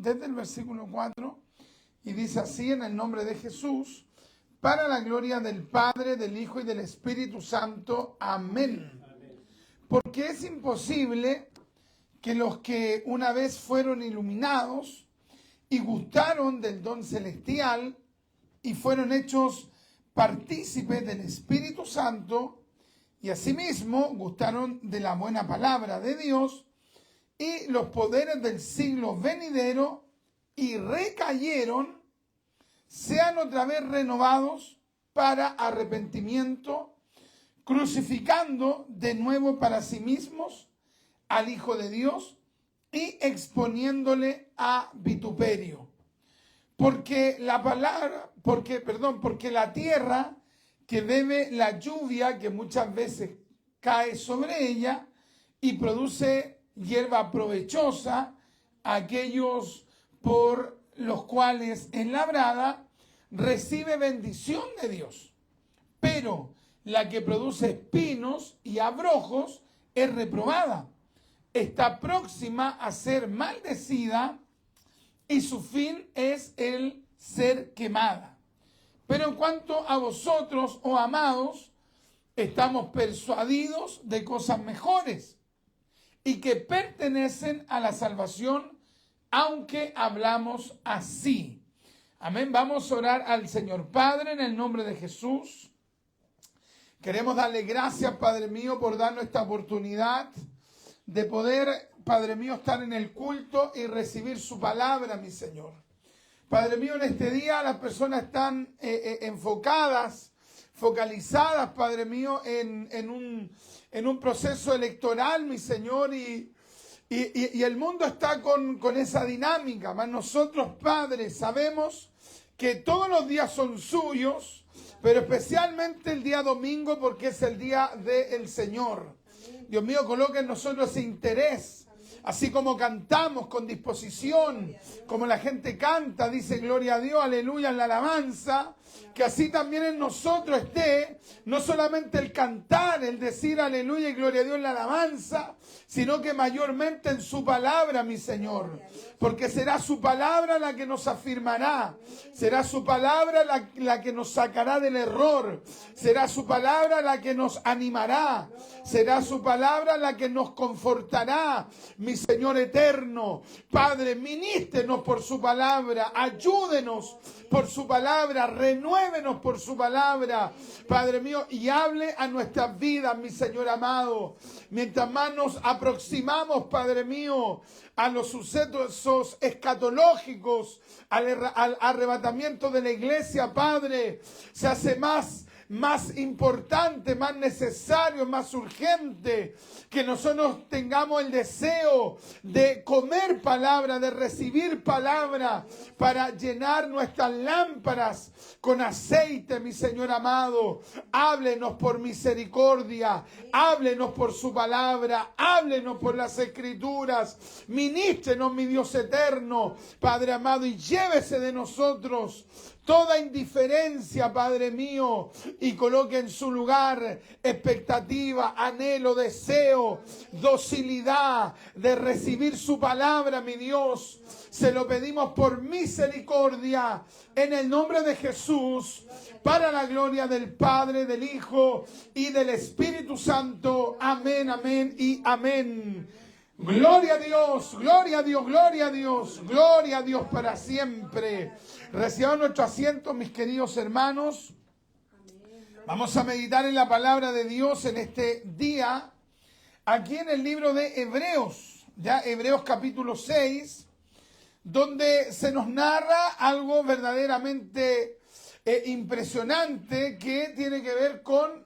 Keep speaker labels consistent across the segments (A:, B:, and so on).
A: desde el versículo 4, y dice así: en el nombre de Jesús, para la gloria del Padre, del Hijo y del Espíritu Santo. Amén. Porque es imposible que los que una vez fueron iluminados y gustaron del don celestial y fueron hechos partícipes del Espíritu Santo, y asimismo gustaron de la buena palabra de Dios y los poderes del siglo venidero, y recayeron, sean otra vez renovados para arrepentimiento, crucificando de nuevo para sí mismos al Hijo de Dios y exponiéndole a vituperio. Porque la tierra que bebe la lluvia que muchas veces cae sobre ella y produce hierba provechosa, aquellos por los cuales es labrada, recibe bendición de Dios. Pero la que produce espinos y abrojos es reprobada. Está próxima a ser maldecida y su fin es el ser quemada. Pero en cuanto a vosotros, oh amados, estamos persuadidos de cosas mejores y que pertenecen a la salvación, aunque hablamos así. Amén. Vamos a orar al Señor. Padre, en el nombre de Jesús, queremos darle gracias, Padre mío, por darnos esta oportunidad de poder, Padre mío, estar en el culto y recibir su palabra, mi Señor. Padre mío, en este día las personas están enfocadas, focalizadas, Padre mío, en un proceso electoral, mi Señor, y el mundo está con esa dinámica. Mas nosotros, Padre, sabemos que todos los días son suyos, pero especialmente el día domingo, porque es el día del Señor. Dios mío, coloca en nosotros ese interés, así como cantamos con disposición, como la gente canta, dice gloria a Dios, aleluya, en la alabanza, que así también en nosotros esté, no solamente el cantar, el decir aleluya y gloria a Dios en la alabanza, sino que mayormente en su palabra, mi Señor. Porque será su palabra la que nos afirmará, será su palabra la que nos sacará del error, será su palabra la que nos animará, será su palabra la que nos confortará, mi Señor eterno. Padre, ministrenos por su palabra, ayúdenos por su palabra, renuévenos por su palabra, Padre mío, y hable a nuestras vidas, mi Señor amado. Mientras más nos aproximamos, Padre mío, a los sucesos escatológicos, al arrebatamiento de la iglesia, Padre, se hace más importante, más necesario, más urgente que nosotros tengamos el deseo de comer palabra, de recibir palabra para llenar nuestras lámparas con aceite, mi Señor amado. Háblenos por misericordia, háblenos por su palabra, háblenos por las escrituras, ministrenos, mi Dios eterno, Padre amado, y llévese de nosotros toda indiferencia, Padre mío, y coloque en su lugar expectativa, anhelo, deseo, docilidad de recibir su palabra, mi Dios. Se lo pedimos por misericordia, en el nombre de Jesús, para la gloria del Padre, del Hijo y del Espíritu Santo. Amén, amén y amén. Gloria a Dios, gloria a Dios, gloria a Dios, gloria a Dios para siempre. Reciban nuestro asiento, mis queridos hermanos. Vamos a meditar en la palabra de Dios en este día, aquí en el libro de Hebreos, ya Hebreos capítulo 6, donde se nos narra algo verdaderamente impresionante que tiene que ver con,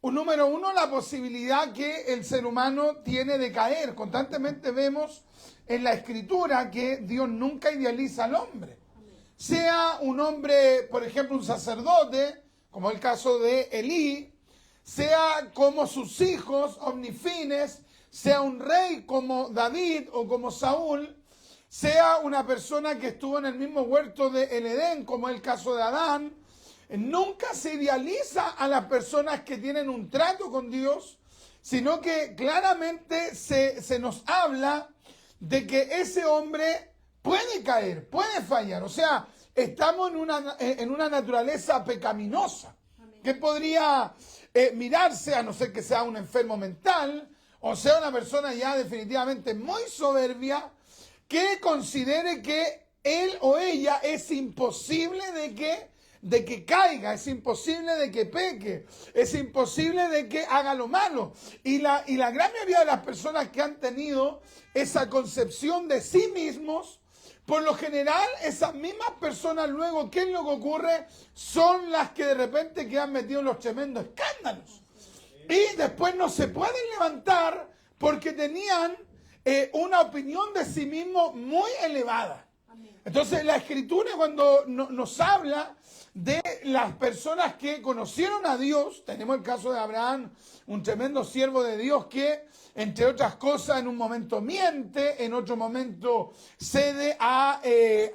A: número uno, la posibilidad que el ser humano tiene de caer. Constantemente vemos en la Escritura que Dios nunca idealiza al hombre. Sea un hombre, por ejemplo, un sacerdote, como el caso de Elí, sea como sus hijos omnifines, sea un rey como David o como Saúl, sea una persona que estuvo en el mismo huerto de Edén, como el caso de Adán. Nunca se idealiza a las personas que tienen un trato con Dios, sino que claramente se nos habla de que ese hombre puede caer, puede fallar. O sea, estamos en una naturaleza pecaminosa que podría mirarse, a no ser que sea un enfermo mental, o sea, una persona ya definitivamente muy soberbia, que considere que él o ella es imposible de que caiga, es imposible de que peque, es imposible de que haga lo malo. Y la gran mayoría de las personas que han tenido esa concepción de sí mismos, por lo general, esas mismas personas luego, ¿qué es lo que ocurre? Son las que de repente quedan metidos en los tremendos escándalos. Y después no se pueden levantar porque tenían una opinión de sí mismos muy elevada. Entonces la Escritura, cuando nos habla de las personas que conocieron a Dios, tenemos el caso de Abraham, un tremendo siervo de Dios que, entre otras cosas, en un momento miente, en otro momento cede a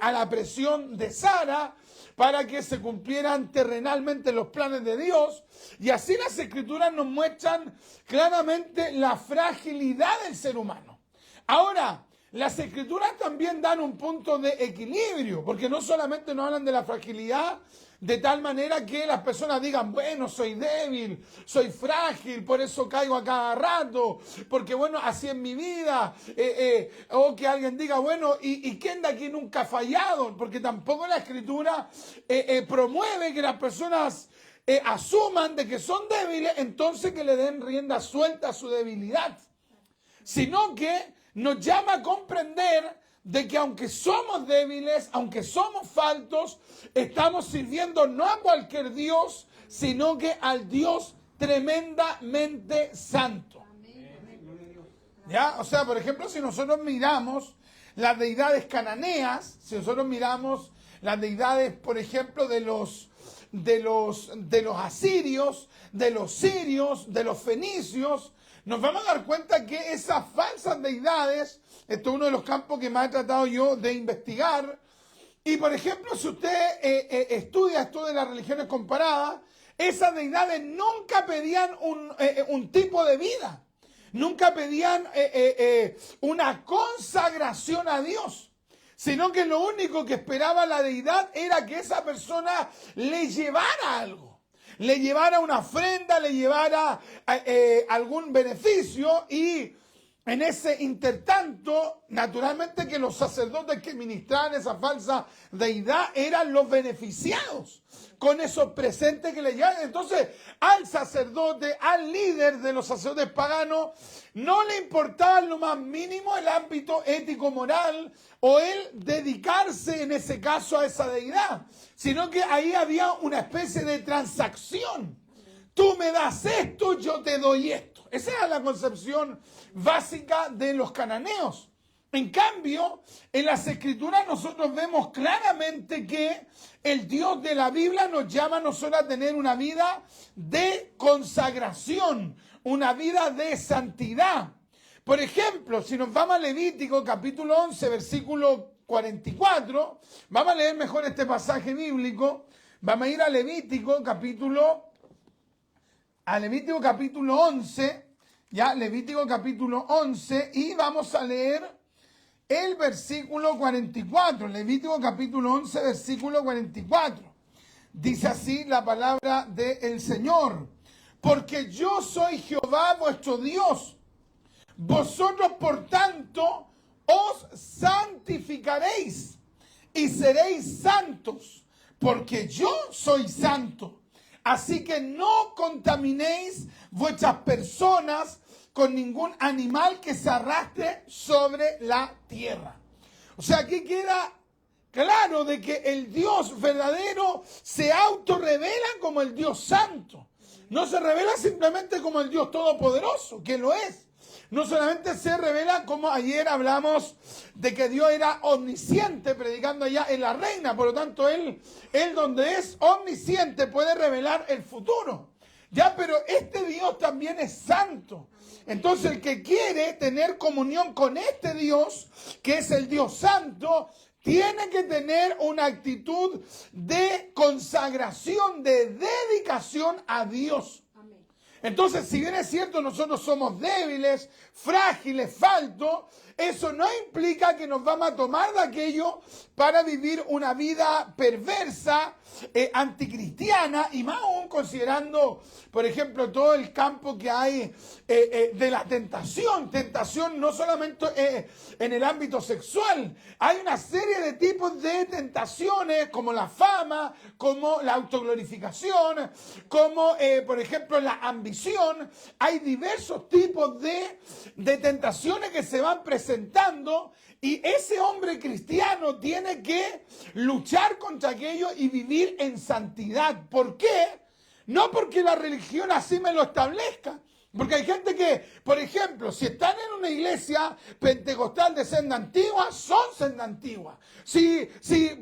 A: la presión de Sara para que se cumplieran terrenalmente los planes de Dios. Y así las Escrituras nos muestran claramente la fragilidad del ser humano. Ahora, las Escrituras también dan un punto de equilibrio, porque no solamente nos hablan de la fragilidad, de tal manera que las personas digan, bueno, soy débil, soy frágil, por eso caigo a cada rato, porque bueno, así es mi vida, o que alguien diga, bueno, ¿y quién de aquí nunca ha fallado? Porque tampoco la Escritura promueve que las personas asuman de que son débiles, entonces que le den rienda suelta a su debilidad, sino que nos llama a comprender de que aunque somos débiles, aunque somos faltos, estamos sirviendo no a cualquier Dios, sino que al Dios tremendamente santo. ¿Ya? O sea, por ejemplo, si nosotros miramos las deidades cananeas, si nosotros miramos las deidades, por ejemplo, de los asirios, de los sirios, de los fenicios, nos vamos a dar cuenta que esas falsas deidades, esto es uno de los campos que más he tratado yo de investigar, y por ejemplo, si usted estudia esto de las religiones comparadas, esas deidades nunca pedían un tipo de vida, nunca pedían una consagración a Dios, sino que lo único que esperaba la deidad era que esa persona le llevara algo. Le llevara una ofrenda, le llevara algún beneficio, y en ese intertanto, naturalmente que los sacerdotes que ministraban esa falsa deidad eran los beneficiados con esos presentes que le llevaban. Entonces, al sacerdote, al líder de los sacerdotes paganos, no le importaba en lo más mínimo el ámbito ético-moral o el dedicarse en ese caso a esa deidad, sino que ahí había una especie de transacción. Tú me das esto, yo te doy esto. Esa era la concepción básica de los cananeos. En cambio, en las Escrituras nosotros vemos claramente que el Dios de la Biblia nos llama a nosotros a tener una vida de consagración, una vida de santidad. Por ejemplo, si nos vamos a Levítico capítulo 11, versículo 44, vamos a leer mejor este pasaje bíblico. Vamos a ir a Levítico capítulo 11, ya, Levítico capítulo 11, y vamos a leer el versículo 44, Levítico capítulo 11, versículo 44. Dice así la palabra del Señor: porque yo soy Jehová vuestro Dios, vosotros por tanto os santificaréis y seréis santos, porque yo soy santo. Así que no contaminéis vuestras personas con ningún animal que se arrastre sobre la tierra. O sea, aquí queda claro de que el Dios verdadero se autorrevela como el Dios santo. No se revela simplemente como el Dios todopoderoso, que lo es. No solamente se revela, como ayer hablamos de que Dios era omnisciente, predicando allá en la reina. Por lo tanto, Él donde es omnisciente puede revelar el futuro. Ya, pero este Dios también es santo. Entonces, el que quiere tener comunión con este Dios, que es el Dios santo, tiene que tener una actitud de consagración, de dedicación a Dios. Entonces, si bien es cierto, nosotros somos débiles, frágiles, faltos, eso no implica que nos vamos a tomar de aquello para vivir una vida perversa, anticristiana, y más aún considerando, por ejemplo, todo el campo que hay de la tentación. Tentación no solamente en el ámbito sexual. Hay una serie de tipos de tentaciones, como la fama, como la autoglorificación, como, por ejemplo, la ambición. Hay diversos tipos de tentaciones que se van presentando, y ese hombre cristiano tiene que luchar contra aquello y vivir en santidad. ¿Por qué? No porque la religión así me lo establezca. Porque hay gente que, por ejemplo, si están en una iglesia pentecostal de senda antigua, son senda antigua. Si,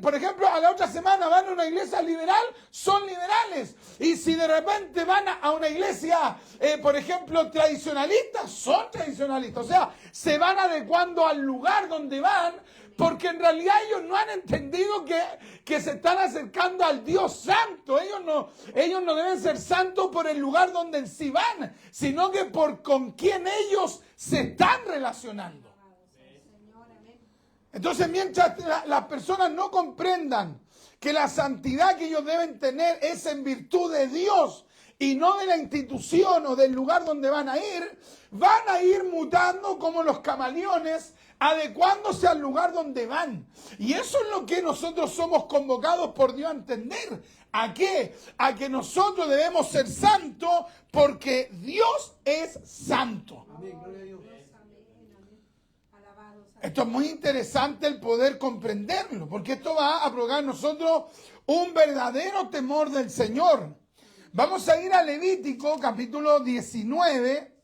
A: por ejemplo, a la otra semana van a una iglesia liberal, son liberales. Y si de repente van a una iglesia, por ejemplo, tradicionalista, son tradicionalistas. O sea, se van adecuando al lugar donde van, porque en realidad ellos no han entendido que se están acercando al Dios santo. Ellos no deben ser santos por el lugar donde sí van, sino que por con quién ellos se están relacionando. Entonces, mientras las personas no comprendan que la santidad que ellos deben tener es en virtud de Dios y no de la institución o del lugar donde van a ir mutando como los camaleones, adecuándose al lugar donde van. Y eso es lo que nosotros somos convocados por Dios a entender. ¿A qué? A que nosotros debemos ser santos porque Dios es santo. Amén. Gloria a Dios. Esto es muy interesante el poder comprenderlo, porque esto va a provocar en nosotros un verdadero temor del Señor. Vamos a ir a Levítico, capítulo 19.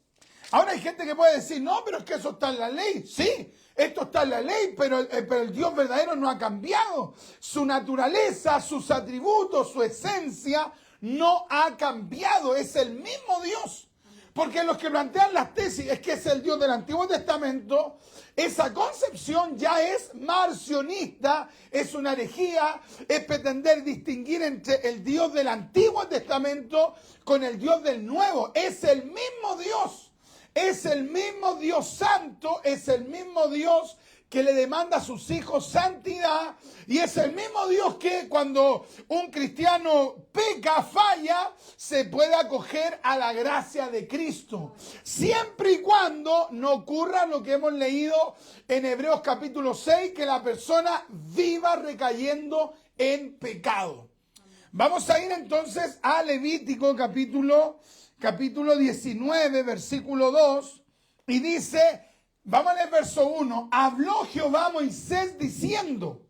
A: Ahora hay gente que puede decir, no, pero es que eso está en la ley. Sí, esto está en la ley, pero el Dios verdadero no ha cambiado. Su naturaleza, sus atributos, su esencia no ha cambiado. Es el mismo Dios. Porque los que plantean las tesis es que es el Dios del Antiguo Testamento, esa concepción ya es marcionista, es una herejía, es pretender distinguir entre el Dios del Antiguo Testamento con el Dios del Nuevo. Es el mismo Dios. Es el mismo Dios santo, es el mismo Dios que le demanda a sus hijos santidad, y es el mismo Dios que cuando un cristiano peca, falla, se puede acoger a la gracia de Cristo. Siempre y cuando no ocurra lo que hemos leído en Hebreos capítulo 6, que la persona viva recayendo en pecado. Vamos a ir entonces a Levítico capítulo 19, versículo 2, y dice, vamos a leer verso 1, habló Jehová a Moisés diciendo,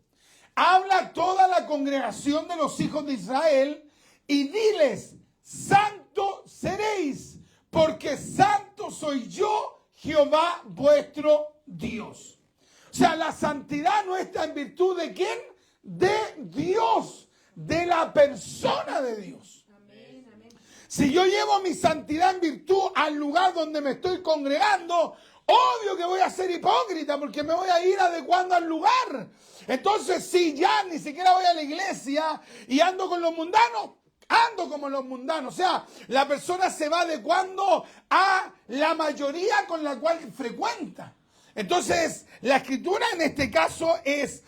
A: habla a toda la congregación de los hijos de Israel y diles, santo seréis, porque santo soy yo, Jehová vuestro Dios. O sea, la santidad no está en virtud de ¿quién? De Dios, de la persona de Dios. Si yo llevo mi santidad en virtud al lugar donde me estoy congregando, obvio que voy a ser hipócrita porque me voy a ir adecuando al lugar. Entonces, si ya ni siquiera voy a la iglesia y ando con los mundanos, ando como los mundanos. O sea, la persona se va adecuando a la mayoría con la cual frecuenta. Entonces, la escritura en este caso es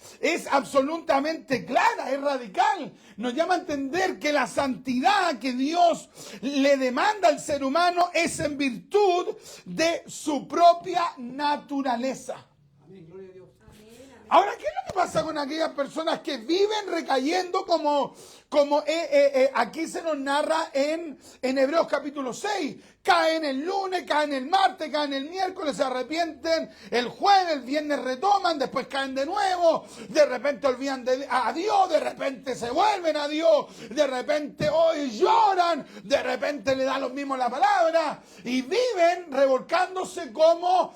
A: absolutamente clara, es radical. Nos llama a entender que la santidad que Dios le demanda al ser humano es en virtud de su propia naturaleza. Amén, gloria a Dios. Ahora, ¿qué es lo que pasa con aquellas personas que viven recayendo como aquí se nos narra en Hebreos capítulo 6? Caen el lunes, caen el martes, caen el miércoles, se arrepienten el jueves, el viernes retoman, después caen de nuevo, de repente olvidan a Dios, de repente se vuelven a Dios, de repente hoy lloran, de repente le da lo mismo la palabra y viven revolcándose como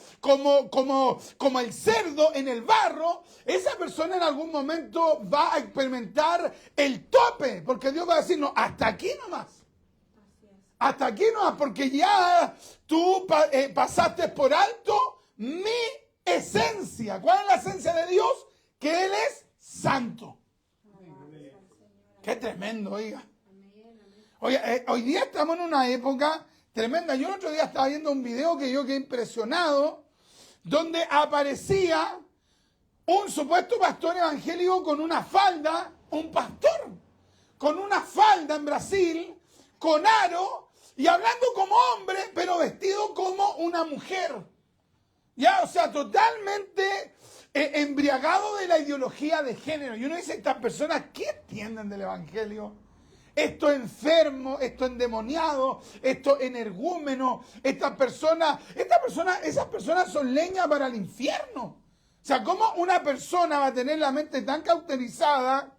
A: el cerdo en el barro. Esa persona en algún momento va a experimentar el tope, porque Dios va a decir, no, hasta aquí nomás. Hasta aquí nomás, porque ya tú pasaste por alto mi esencia. ¿Cuál es la esencia de Dios? Que Él es santo. Qué tremendo, oiga. Oiga, hoy día estamos en una época tremenda. Yo el otro día estaba viendo un video que yo quedé impresionado, donde aparecía un supuesto pastor evangélico con una falda, un pastor con una falda en Brasil, con aro, y hablando como hombre, pero vestido como una mujer. Ya, o sea, totalmente embriagado de la ideología de género. Y uno dice, estas personas, ¿qué entienden del evangelio? Esto enfermo, esto endemoniado, esto energúmeno, esas personas son leña para el infierno. O sea, ¿cómo una persona va a tener la mente tan cauterizada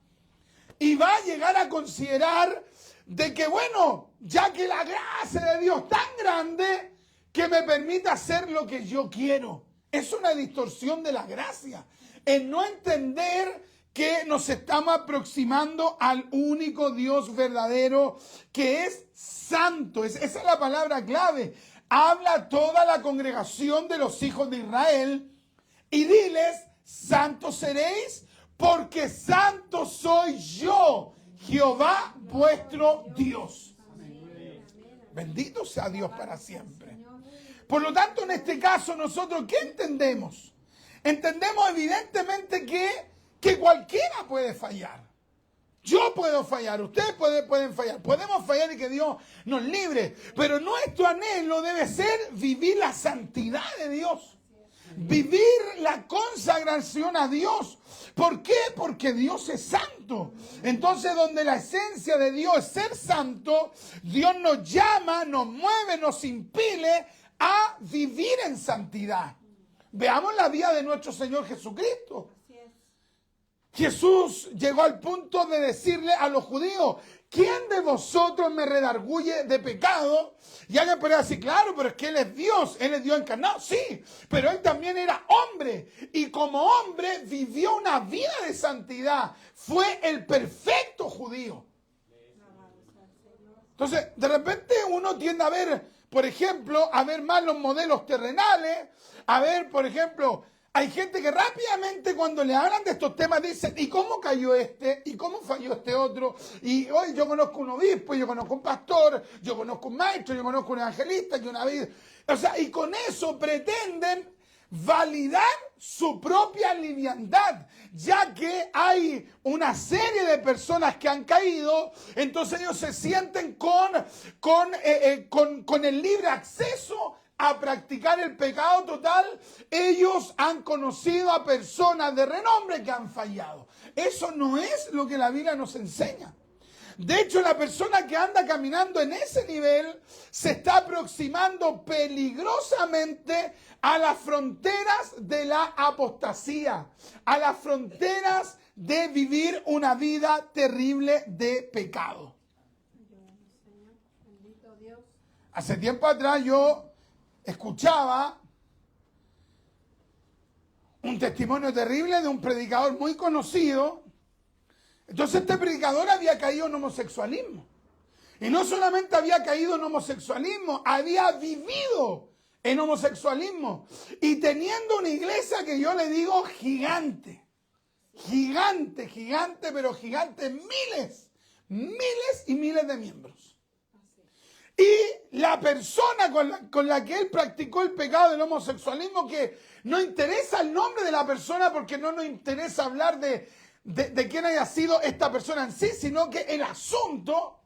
A: y va a llegar a considerar de que, bueno, ya que la gracia de Dios es tan grande que me permite hacer lo que yo quiero? Es una distorsión de la gracia. El no entender que nos estamos aproximando al único Dios verdadero, que es santo. Esa es la palabra clave. Habla toda la congregación de los hijos de Israel y diles, santos seréis, porque santo soy yo, Jehová vuestro Dios. Bendito sea Dios para siempre. Por lo tanto, en este caso, nosotros, ¿qué entendemos? Entendemos evidentemente que cualquiera puede fallar. Yo puedo fallar, ustedes pueden fallar, podemos fallar y que Dios nos libre. Pero nuestro anhelo debe ser vivir la santidad de Dios. Vivir la consagración a Dios. ¿Por qué? Porque Dios es santo. Entonces, donde la esencia de Dios es ser santo, Dios nos llama, nos mueve, nos impele a vivir en santidad. Veamos la vida de nuestro Señor Jesucristo. Jesús llegó al punto de decirle a los judíos, ¿quién de vosotros me redarguye de pecado? Y alguien podría decir, claro, pero es que Él es Dios encarnado, sí, pero Él también era hombre, y como hombre vivió una vida de santidad, fue el perfecto judío. Entonces, de repente uno tiende a ver, por ejemplo, a ver más los modelos terrenales, a ver, por ejemplo, hay gente que rápidamente cuando le hablan de estos temas dicen, ¿y cómo cayó este? ¿Y cómo falló este otro? Y hoy yo conozco un obispo, yo conozco un pastor, yo conozco un maestro, yo conozco un evangelista, que una vida. O sea, y con eso pretenden validar su propia liviandad, ya que hay una serie de personas que han caído, entonces ellos se sienten con el libre acceso a practicar el pecado total. Ellos han conocido a personas de renombre que han fallado. Eso no es lo que la Biblia nos enseña. De hecho, la persona que anda caminando en ese nivel se está aproximando peligrosamente a las fronteras de la apostasía, a las fronteras de vivir una vida terrible de pecado. Hace tiempo atrás yo escuchaba un testimonio terrible de un predicador muy conocido. Entonces este predicador había caído en homosexualismo. Y no solamente había caído en homosexualismo, había vivido en homosexualismo. Y teniendo una iglesia que yo le digo gigante. Gigante, gigante, pero gigante, miles y miles de miembros. Y la persona con la que él practicó el pecado del homosexualismo, que no interesa el nombre de la persona porque no nos interesa hablar de quién haya sido esta persona en sí, sino que el asunto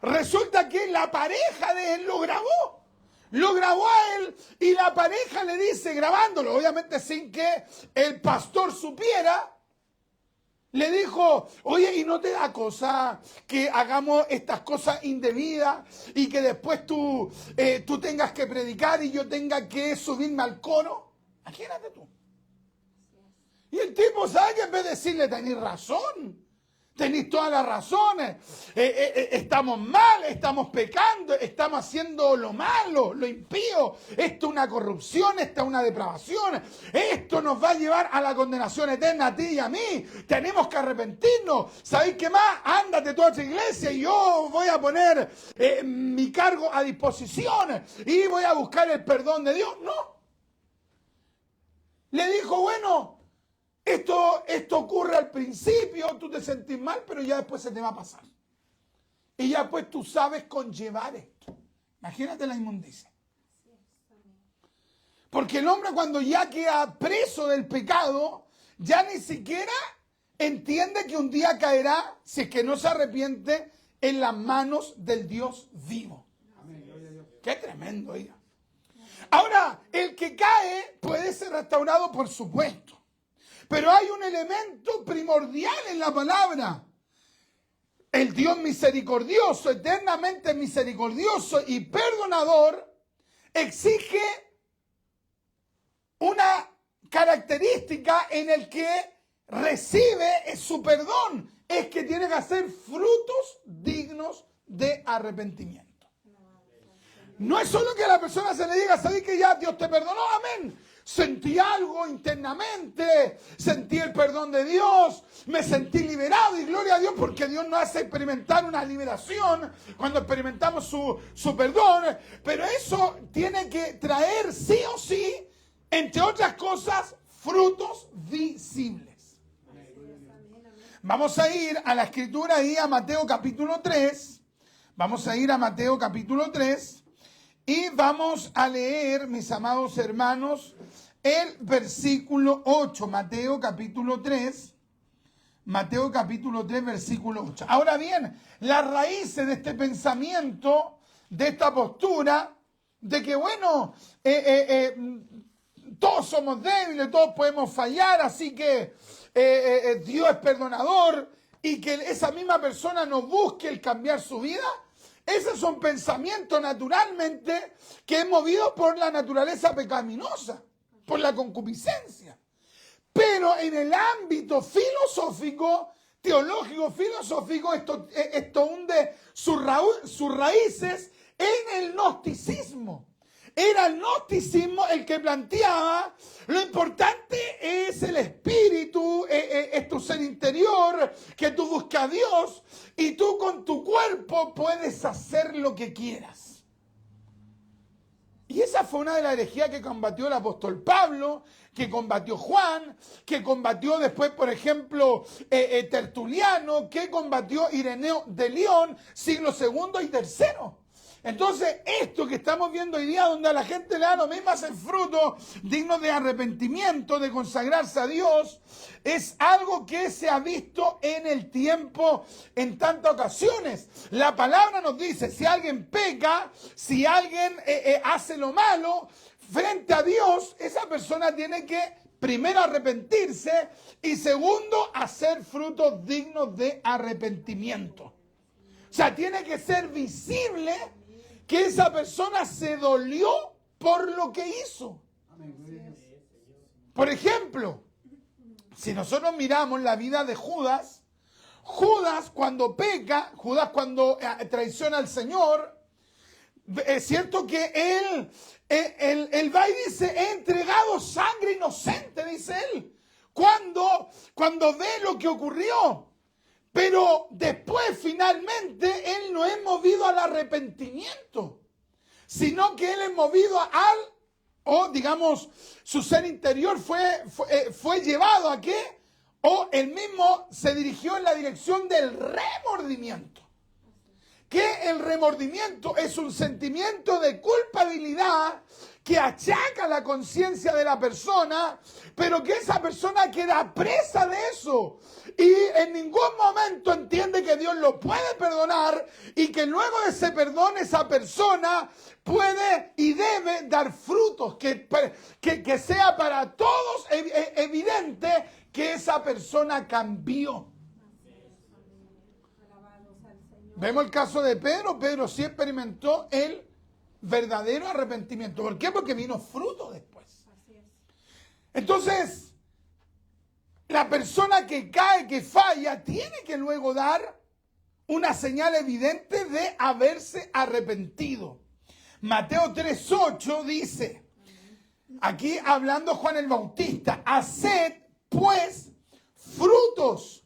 A: resulta que la pareja de él lo grabó. Lo grabó a él y la pareja le dice, grabándolo, obviamente sin que el pastor supiera, le dijo, oye, ¿y no te da cosa que hagamos estas cosas indebidas y que después tú tengas que predicar y yo tenga que subirme al coro? Imagínate tú. Y el tipo sabe que en vez de decirle, tenés razón, tenéis todas las razones, estamos mal, estamos pecando, estamos haciendo lo malo, lo impío, esto es una corrupción, esta es una depravación, esto nos va a llevar a la condenación eterna a ti y a mí, tenemos que arrepentirnos. ¿Sabéis qué más? Ándate tú a otra iglesia y yo voy a poner mi cargo a disposición y voy a buscar el perdón de Dios. No. Le dijo, bueno, esto ocurre al principio, tú te sentís mal, pero ya después se te va a pasar. Y ya pues tú sabes conllevar esto. Imagínate la inmundicia. Porque el hombre cuando ya queda preso del pecado, ya ni siquiera entiende que un día caerá, si es que no se arrepiente, en las manos del Dios vivo. Qué tremendo, oiga. Ahora, el que cae puede ser restaurado, por supuesto. Pero hay un elemento primordial en la palabra. El Dios misericordioso, eternamente misericordioso y perdonador, exige una característica en el que recibe su perdón. Es que tiene que hacer frutos dignos de arrepentimiento. No es solo que a la persona se le diga, ¿sabes que ya Dios te perdonó? Amén. Sentí algo internamente, sentí el perdón de Dios, me sentí liberado y gloria a Dios porque Dios nos hace experimentar una liberación cuando experimentamos su perdón. Pero eso tiene que traer sí o sí, entre otras cosas, frutos visibles. Vamos a ir a la escritura y a Mateo capítulo 3. Vamos a ir a Mateo capítulo 3. Y vamos a leer, mis amados hermanos, el versículo 8, Mateo capítulo 3, versículo 8. Ahora bien, las raíces de este pensamiento, de esta postura, de que bueno, todos somos débiles, todos podemos fallar, así que Dios es perdonador y que esa misma persona no busque el cambiar su vida. Esos son pensamientos naturalmente que es movido por la naturaleza pecaminosa, por la concupiscencia. Pero en el ámbito filosófico, teológico, filosófico, esto hunde sus raíces en el gnosticismo. Era el gnosticismo el que planteaba lo importante es el espíritu, es tu ser interior, que tú buscas a Dios y tú con tu cuerpo puedes hacer lo que quieras. Y esa fue una de las herejías que combatió el apóstol Pablo, que combatió Juan, que combatió después, por ejemplo, Tertuliano, que combatió Ireneo de León, siglo II y III. Entonces, esto que estamos viendo hoy día, donde a la gente le da lo mismo, hacen frutos dignos de arrepentimiento, de consagrarse a Dios, es algo que se ha visto en el tiempo en tantas ocasiones. La palabra nos dice, si alguien peca, si alguien hace lo malo frente a Dios, esa persona tiene que primero arrepentirse y segundo hacer frutos dignos de arrepentimiento. O sea, tiene que ser visible que esa persona se dolió por lo que hizo. Por ejemplo, si nosotros miramos la vida de Judas, Judas cuando peca, Judas cuando traiciona al Señor, es cierto que él va y dice, he entregado sangre inocente, dice él, cuando ve lo que ocurrió. Pero después, finalmente, él no es movido al arrepentimiento, sino que él es movido digamos, su ser interior fue llevado a qué, o él mismo se dirigió en la dirección del remordimiento. Que el remordimiento es un sentimiento de culpabilidad que achaca la conciencia de la persona, pero que esa persona queda presa de eso y en ningún momento entiende que Dios lo puede perdonar y que luego de ese perdón esa persona puede y debe dar frutos, que sea para todos evidente que esa persona cambió. Vemos el caso de Pedro. Pedro sí experimentó el verdadero arrepentimiento. ¿Por qué? Porque vino fruto después. Entonces, la persona que cae, que falla, tiene que luego dar una señal evidente de haberse arrepentido. Mateo 3:8 dice, aquí hablando Juan el Bautista, haced pues frutos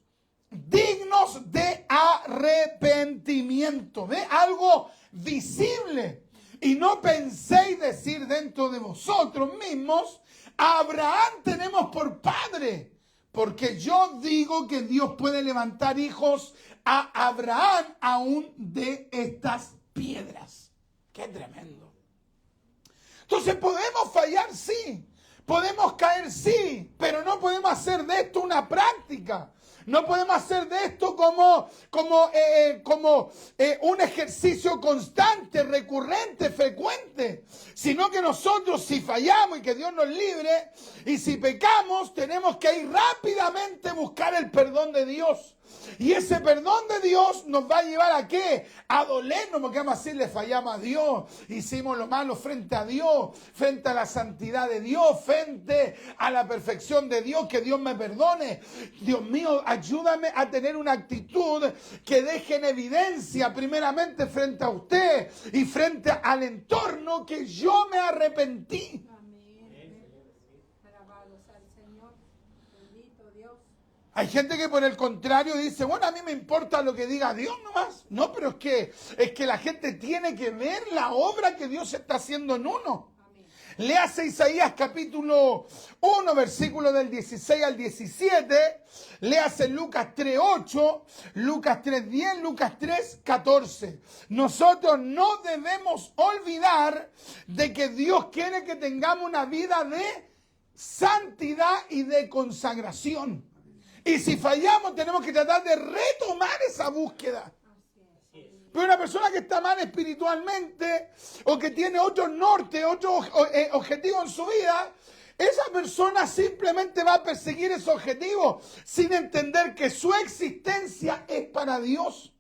A: dignos de arrepentimiento. ¿Ve? Algo visible. Y no penséis decir dentro de vosotros mismos, a Abraham tenemos por padre. Porque yo digo que Dios puede levantar hijos a Abraham aún de estas piedras. ¡Qué tremendo! Entonces podemos fallar, sí. Podemos caer, sí, pero no podemos hacer de esto una práctica. No podemos hacer de esto como un ejercicio constante, recurrente, frecuente. Sino que nosotros, si fallamos y que Dios nos libre, y si pecamos, tenemos que ir rápidamente a buscar el perdón de Dios. Y ese perdón de Dios nos va a llevar ¿a qué? A dolernos, porque vamos a decir, le fallamos a Dios, hicimos lo malo frente a Dios, frente a la santidad de Dios, frente a la perfección de Dios, que Dios me perdone. Dios mío, ayúdame a tener una actitud que deje en evidencia primeramente frente a usted y frente al entorno que yo me arrepentí. Hay gente que por el contrario dice, bueno, a mí me importa lo que diga Dios nomás. No, pero es que la gente tiene que ver la obra que Dios está haciendo en uno. Léase Isaías capítulo 1, versículo del 16 al 17. Léase Lucas 3:8, Lucas 3:10, Lucas 3:14. Nosotros no debemos olvidar de que Dios quiere que tengamos una vida de santidad y de consagración. Y si fallamos, tenemos que tratar de retomar esa búsqueda. Pero una persona que está mal espiritualmente o que tiene otro norte, otro objetivo en su vida, esa persona simplemente va a perseguir ese objetivo sin entender que su existencia es para Dios.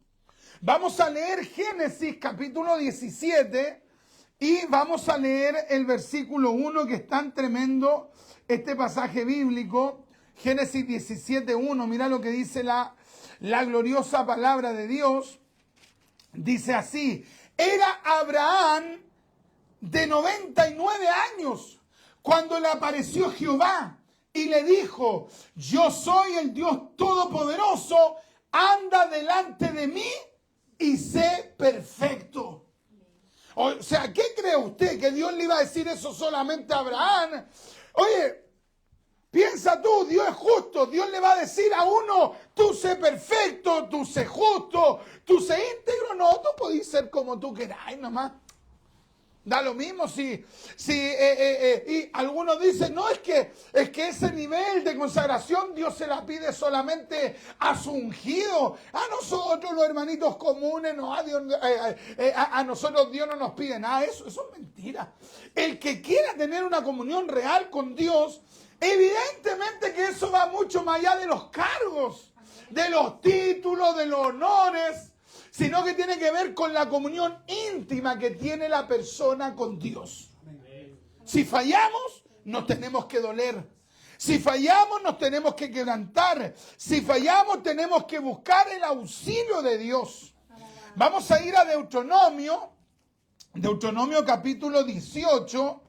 A: Vamos a leer Génesis capítulo 17 y vamos a leer el versículo 1, que es tan tremendo este pasaje bíblico. Génesis 17:1, mira lo que dice la gloriosa palabra de Dios. Dice así: era Abraham de 99 años cuando le apareció Jehová y le dijo: yo soy el Dios Todopoderoso, anda delante de mí y sé perfecto. O sea, ¿qué cree usted? ¿Que Dios le iba a decir eso solamente a Abraham? Oye, piensa tú, Dios es justo, Dios le va a decir a uno, tú sé perfecto, tú sé justo, tú sé íntegro. No, tú podés ser como tú queráis nomás. Da lo mismo y algunos dicen, no, es que ese nivel de consagración Dios se la pide solamente a su ungido. A nosotros los hermanitos comunes, no, a nosotros Dios no nos pide nada. Eso es mentira. El que quiera tener una comunión real con Dios, evidentemente que eso va mucho más allá de los cargos, de los títulos, de los honores, sino que tiene que ver con la comunión íntima que tiene la persona con Dios. Si fallamos, nos tenemos que doler. Si fallamos, nos tenemos que quebrantar. Si fallamos, tenemos que buscar el auxilio de Dios. Vamos a ir a Deuteronomio capítulo 18,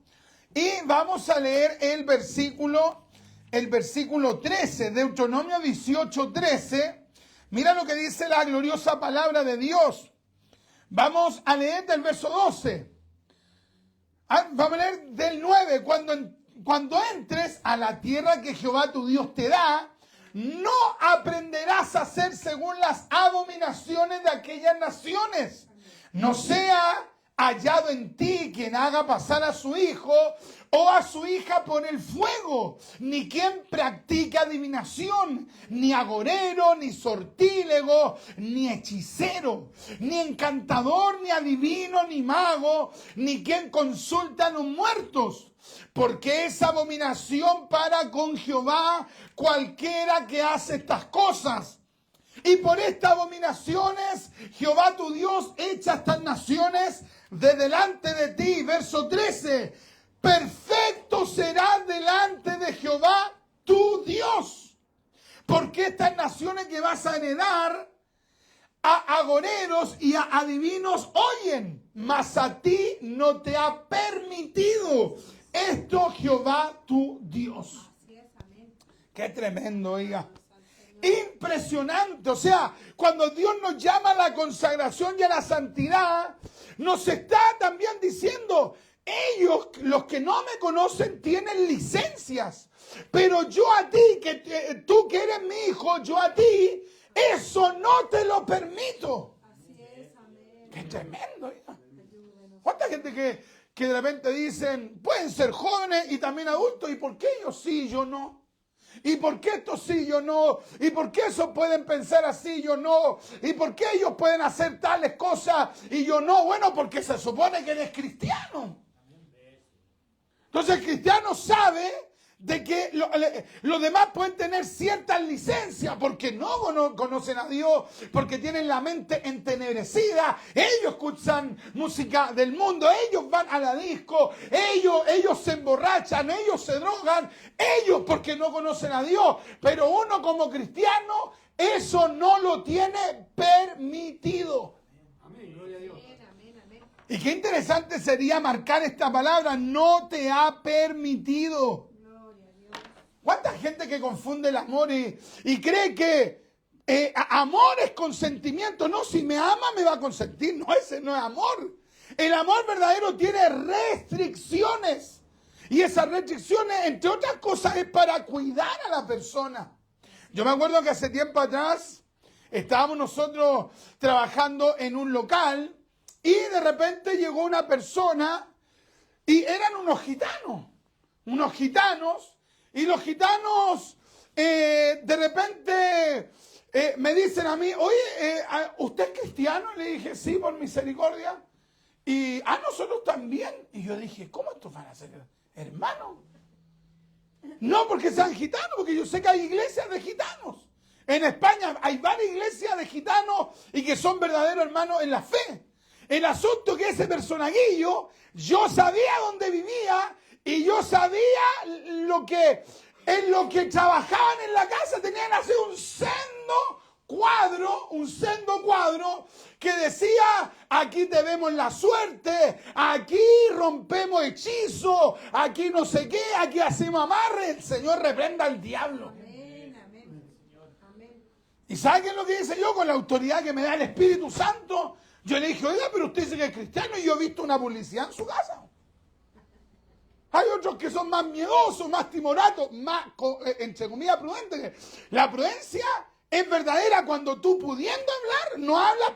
A: y vamos a leer el versículo 13, Deuteronomio 18:13. Mira lo que dice la gloriosa palabra de Dios. Vamos a leer del verso 12. Vamos a leer del 9. Cuando entres a la tierra que Jehová tu Dios te da, no aprenderás a hacer según las abominaciones de aquellas naciones. No sea hallado en ti quien haga pasar a su hijo o a su hija por el fuego, ni quien practique adivinación, ni agorero, ni sortílego, ni hechicero, ni encantador, ni adivino, ni mago, ni quien consulta a los muertos, porque es abominación para con Jehová cualquiera que hace estas cosas. Y por estas abominaciones Jehová tu Dios echa estas naciones de delante de ti. Verso 13. Perfecto será delante de Jehová tu Dios. Porque estas naciones que vas a heredar, a agoreros y a adivinos oyen, mas a ti no te ha permitido esto Jehová tu Dios. Qué tremendo, oiga. Impresionante. O sea, cuando Dios nos llama a la consagración y a la santidad, nos está también diciendo: ellos, los que no me conocen, tienen licencias, pero yo a ti, tú que eres mi hijo, yo a ti, eso no te lo permito. Así es, amén. Qué tremendo, oiga. ¿Cuánta gente que de repente dicen, pueden ser jóvenes y también adultos, ¿y por qué ellos sí y yo no? ¿Y por qué estos sí y yo no? ¿Y por qué esos pueden pensar así y yo no? ¿Y por qué ellos pueden hacer tales cosas y yo no? Bueno, porque se supone que eres cristiano. Entonces el cristiano sabe de que los demás pueden tener ciertas licencias porque no conocen a Dios, porque tienen la mente entenebrecida, ellos escuchan música del mundo, ellos van a la disco, ellos se emborrachan, ellos se drogan, ellos porque no conocen a Dios, pero uno como cristiano eso no lo tiene permitido.
B: Amén, gloria a Dios.
A: Y qué interesante sería marcar esta palabra, no te ha permitido. ¿Cuánta gente que confunde el amor y cree que amor es consentimiento? No, si me ama me va a consentir. No, ese no es amor. El amor verdadero tiene restricciones. Y esas restricciones, entre otras cosas, es para cuidar a la persona. Yo me acuerdo que hace tiempo atrás estábamos nosotros trabajando en un local y de repente llegó una persona y eran unos gitanos. Y los gitanos de repente me dicen a mí, oye, ¿usted es cristiano? Y le dije, sí, por misericordia. Y nosotros también. Y yo dije, ¿cómo estos van a ser hermanos? No porque sean gitanos, porque yo sé que hay iglesias de gitanos. En España hay varias iglesias de gitanos y que son verdaderos hermanos en la fe. El asunto que ese personaguillo, yo sabía dónde vivía y yo sabía en lo que trabajaban en la casa. Tenían así un sendo cuadro que decía, aquí te vemos la suerte, aquí rompemos hechizos, aquí no sé qué, aquí hacemos amarre. El Señor reprenda al diablo.
B: Amén, amén.
A: ¿Y sabe qué es lo que dice yo? Con la autoridad que me da el Espíritu Santo, yo le dije, oiga, pero usted dice que es cristiano y yo he visto una publicidad en su casa. Hay otros que son más miedosos, más timoratos, más, entre comillas, prudentes. La prudencia es verdadera cuando tú pudiendo hablar, no hablas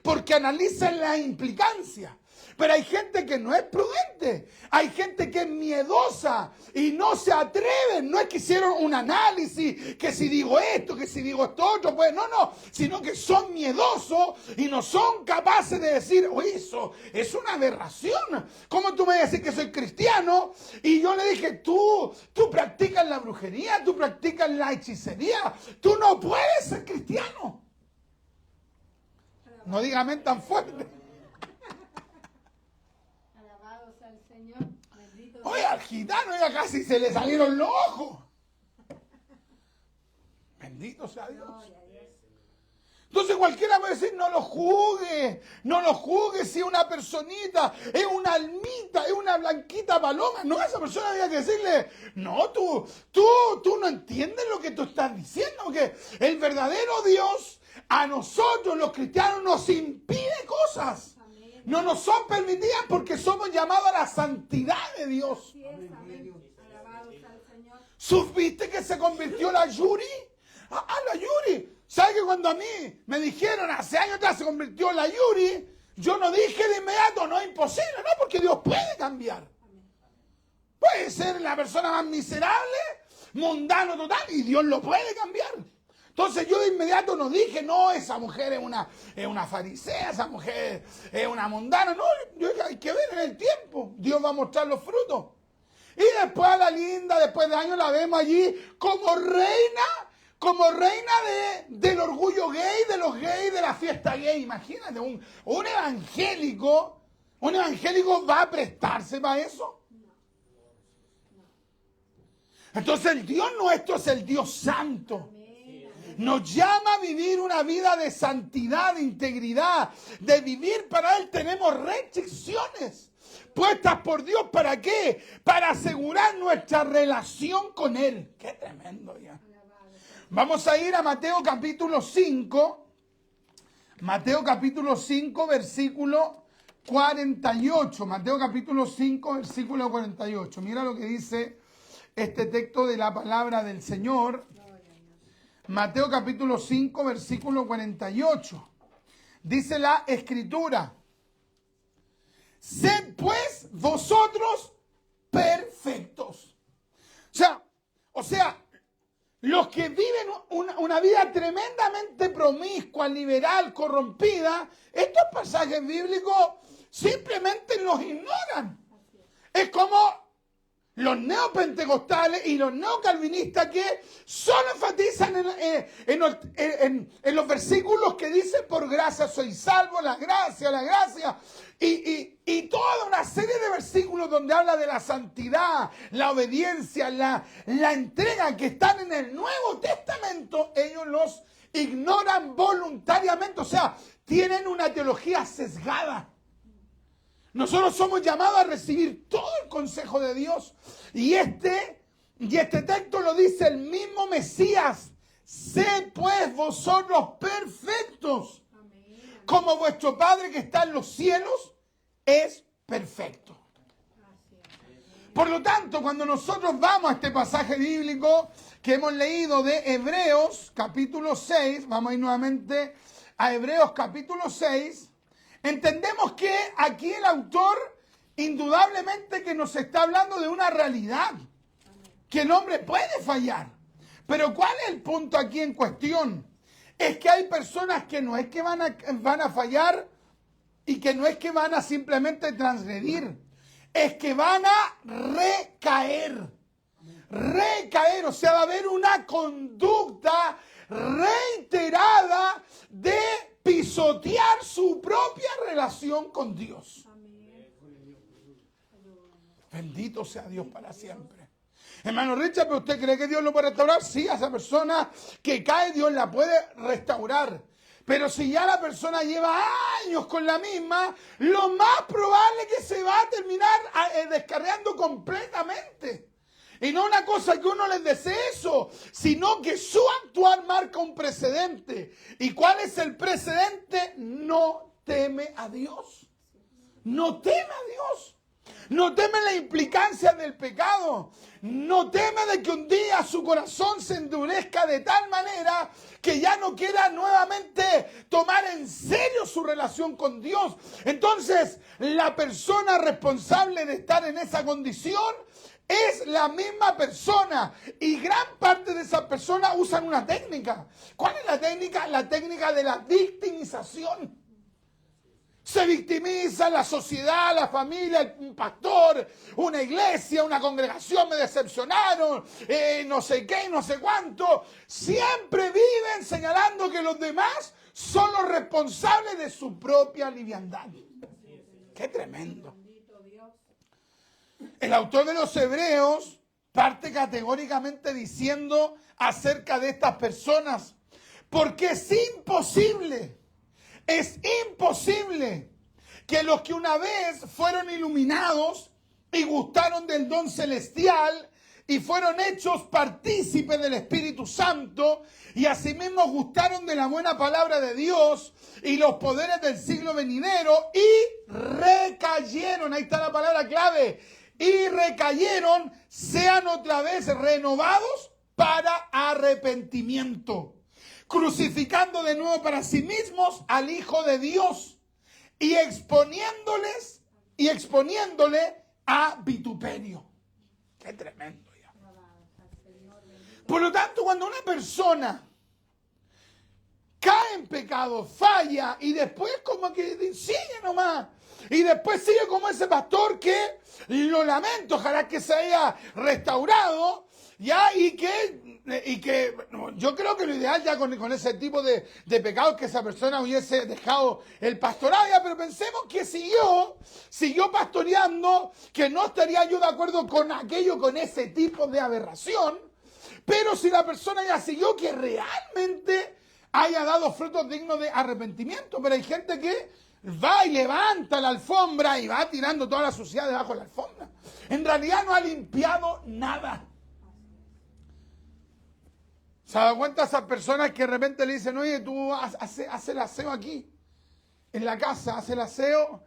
A: porque analizas la implicancia. Pero hay gente que no es prudente, hay gente que es miedosa y no se atreven. No es que hicieron un análisis, que si digo esto, que si digo esto otro, pues no, sino que son miedosos y no son capaces de decir, oye, eso es una aberración. ¿Cómo tú me vas a decir que soy cristiano? Y yo le dije, tú practicas la brujería, tú practicas la hechicería, tú no puedes ser cristiano. No dígame tan fuerte. Oye, al gitano ya casi se le salieron los ojos. Bendito sea Dios. Entonces cualquiera puede decir, no lo juzgue si es una personita, es una almita, es una blanquita paloma. No, a esa persona había que decirle, no, tú no entiendes lo que tú estás diciendo, porque el verdadero Dios a nosotros los cristianos nos impide cosas. No nos son permitidas porque somos llamados a la santidad de Dios. ¿Supiste que se convirtió la Yuri? La Yuri. ¿Sabes que cuando a mí me dijeron hace años atrás se convirtió la Yuri? Yo no dije de inmediato, no es imposible, no, porque Dios puede cambiar. Puede ser la persona más miserable, mundano total, y Dios lo puede cambiar. Entonces yo de inmediato no dije, no, esa mujer es una farisea, esa mujer es una mundana. No, yo dije, hay que ver en el tiempo. Dios va a mostrar los frutos. Y después a la linda, después de años, la vemos allí como reina del orgullo gay, de los gays, de la fiesta gay. Imagínate, un evangélico va a prestarse para eso. Entonces el Dios nuestro es el Dios santo. Nos llama a vivir una vida de santidad, de integridad, de vivir para Él. Tenemos restricciones puestas por Dios. ¿Para qué? Para asegurar nuestra relación con Él. ¡Qué tremendo ya! Vamos a ir a Mateo capítulo 5. Mateo capítulo 5, versículo 48. Mateo capítulo 5, versículo 48. Mira lo que dice este texto de la palabra del Señor. Mateo capítulo 5, versículo 48. Dice la Escritura: sed pues vosotros perfectos. O sea, los que viven una vida tremendamente promiscua, liberal, corrompida, estos pasajes bíblicos simplemente los ignoran. Es como los neopentecostales y los neocalvinistas que solo enfatizan en los versículos que dicen por gracia soy salvo, la gracia, y toda una serie de versículos donde habla de la santidad, la obediencia, la entrega que están en el Nuevo Testamento, ellos los ignoran voluntariamente, o sea, tienen una teología sesgada. Nosotros somos llamados a recibir todo el consejo de Dios. Y este texto lo dice el mismo Mesías. Sed pues vosotros perfectos, como vuestro Padre que está en los cielos es perfecto. Por lo tanto, cuando nosotros vamos a este pasaje bíblico que hemos leído de Hebreos capítulo 6, vamos a ir nuevamente a Hebreos capítulo 6, entendemos que aquí el autor indudablemente que nos está hablando de una realidad, que el hombre puede fallar. Pero ¿cuál es el punto aquí en cuestión? Es que hay personas que no es que van a fallar y que no es que van a simplemente transgredir, es que van a recaer. Recaer, o sea, va a haber una conducta reiterada de pisotear su propia relación con Dios. Bendito sea Dios para siempre. Hermano Richard, ¿pero usted cree que Dios lo puede restaurar? Sí, a esa persona que cae, Dios la puede restaurar. Pero si ya la persona lleva años con la misma, lo más probable es que se va a terminar descarriando completamente. Y no una cosa que uno les desee eso, sino que su actuar marca un precedente. ¿Y cuál es el precedente? No teme a Dios. No teme a Dios. No teme la implicancia del pecado. No teme de que un día su corazón se endurezca de tal manera que ya no quiera nuevamente tomar en serio su relación con Dios. Entonces, la persona responsable de estar en esa condición es la misma persona. Y gran parte de esas personas usan una técnica. ¿Cuál es la técnica? La técnica de la victimización. Se victimiza la sociedad, la familia, un pastor, una iglesia, una congregación, me decepcionaron, no sé qué, no sé cuánto. Siempre viven señalando que los demás son los responsables de su propia liviandad. ¡Qué tremendo! El autor de los Hebreos parte categóricamente diciendo acerca de estas personas, porque es imposible que los que una vez fueron iluminados y gustaron del don celestial y fueron hechos partícipes del Espíritu Santo y asimismo gustaron de la buena palabra de Dios y los poderes del siglo venidero y recayeron, ahí está la palabra clave, y recayeron, sean otra vez renovados para arrepentimiento, crucificando de nuevo para sí mismos al Hijo de Dios y exponiéndole a vituperio. ¡Qué tremendo! Ya. Por lo tanto, cuando una persona cae en pecado, falla y después como que sigue nomás, y después sigue como ese pastor que, lo lamento, ojalá que se haya restaurado, ya, y que yo creo que lo ideal ya con ese tipo de pecados que esa persona hubiese dejado el pastorado, ya, pero pensemos que siguió pastoreando, que no estaría yo de acuerdo con aquello, con ese tipo de aberración, pero si la persona ya siguió, que realmente haya dado frutos dignos de arrepentimiento. Pero hay gente que va y levanta la alfombra y va tirando toda la suciedad debajo de la alfombra. En realidad no ha limpiado nada. ¿Se da cuenta esas personas que de repente le dicen, oye, tú haz el aseo aquí, en la casa, haz el aseo?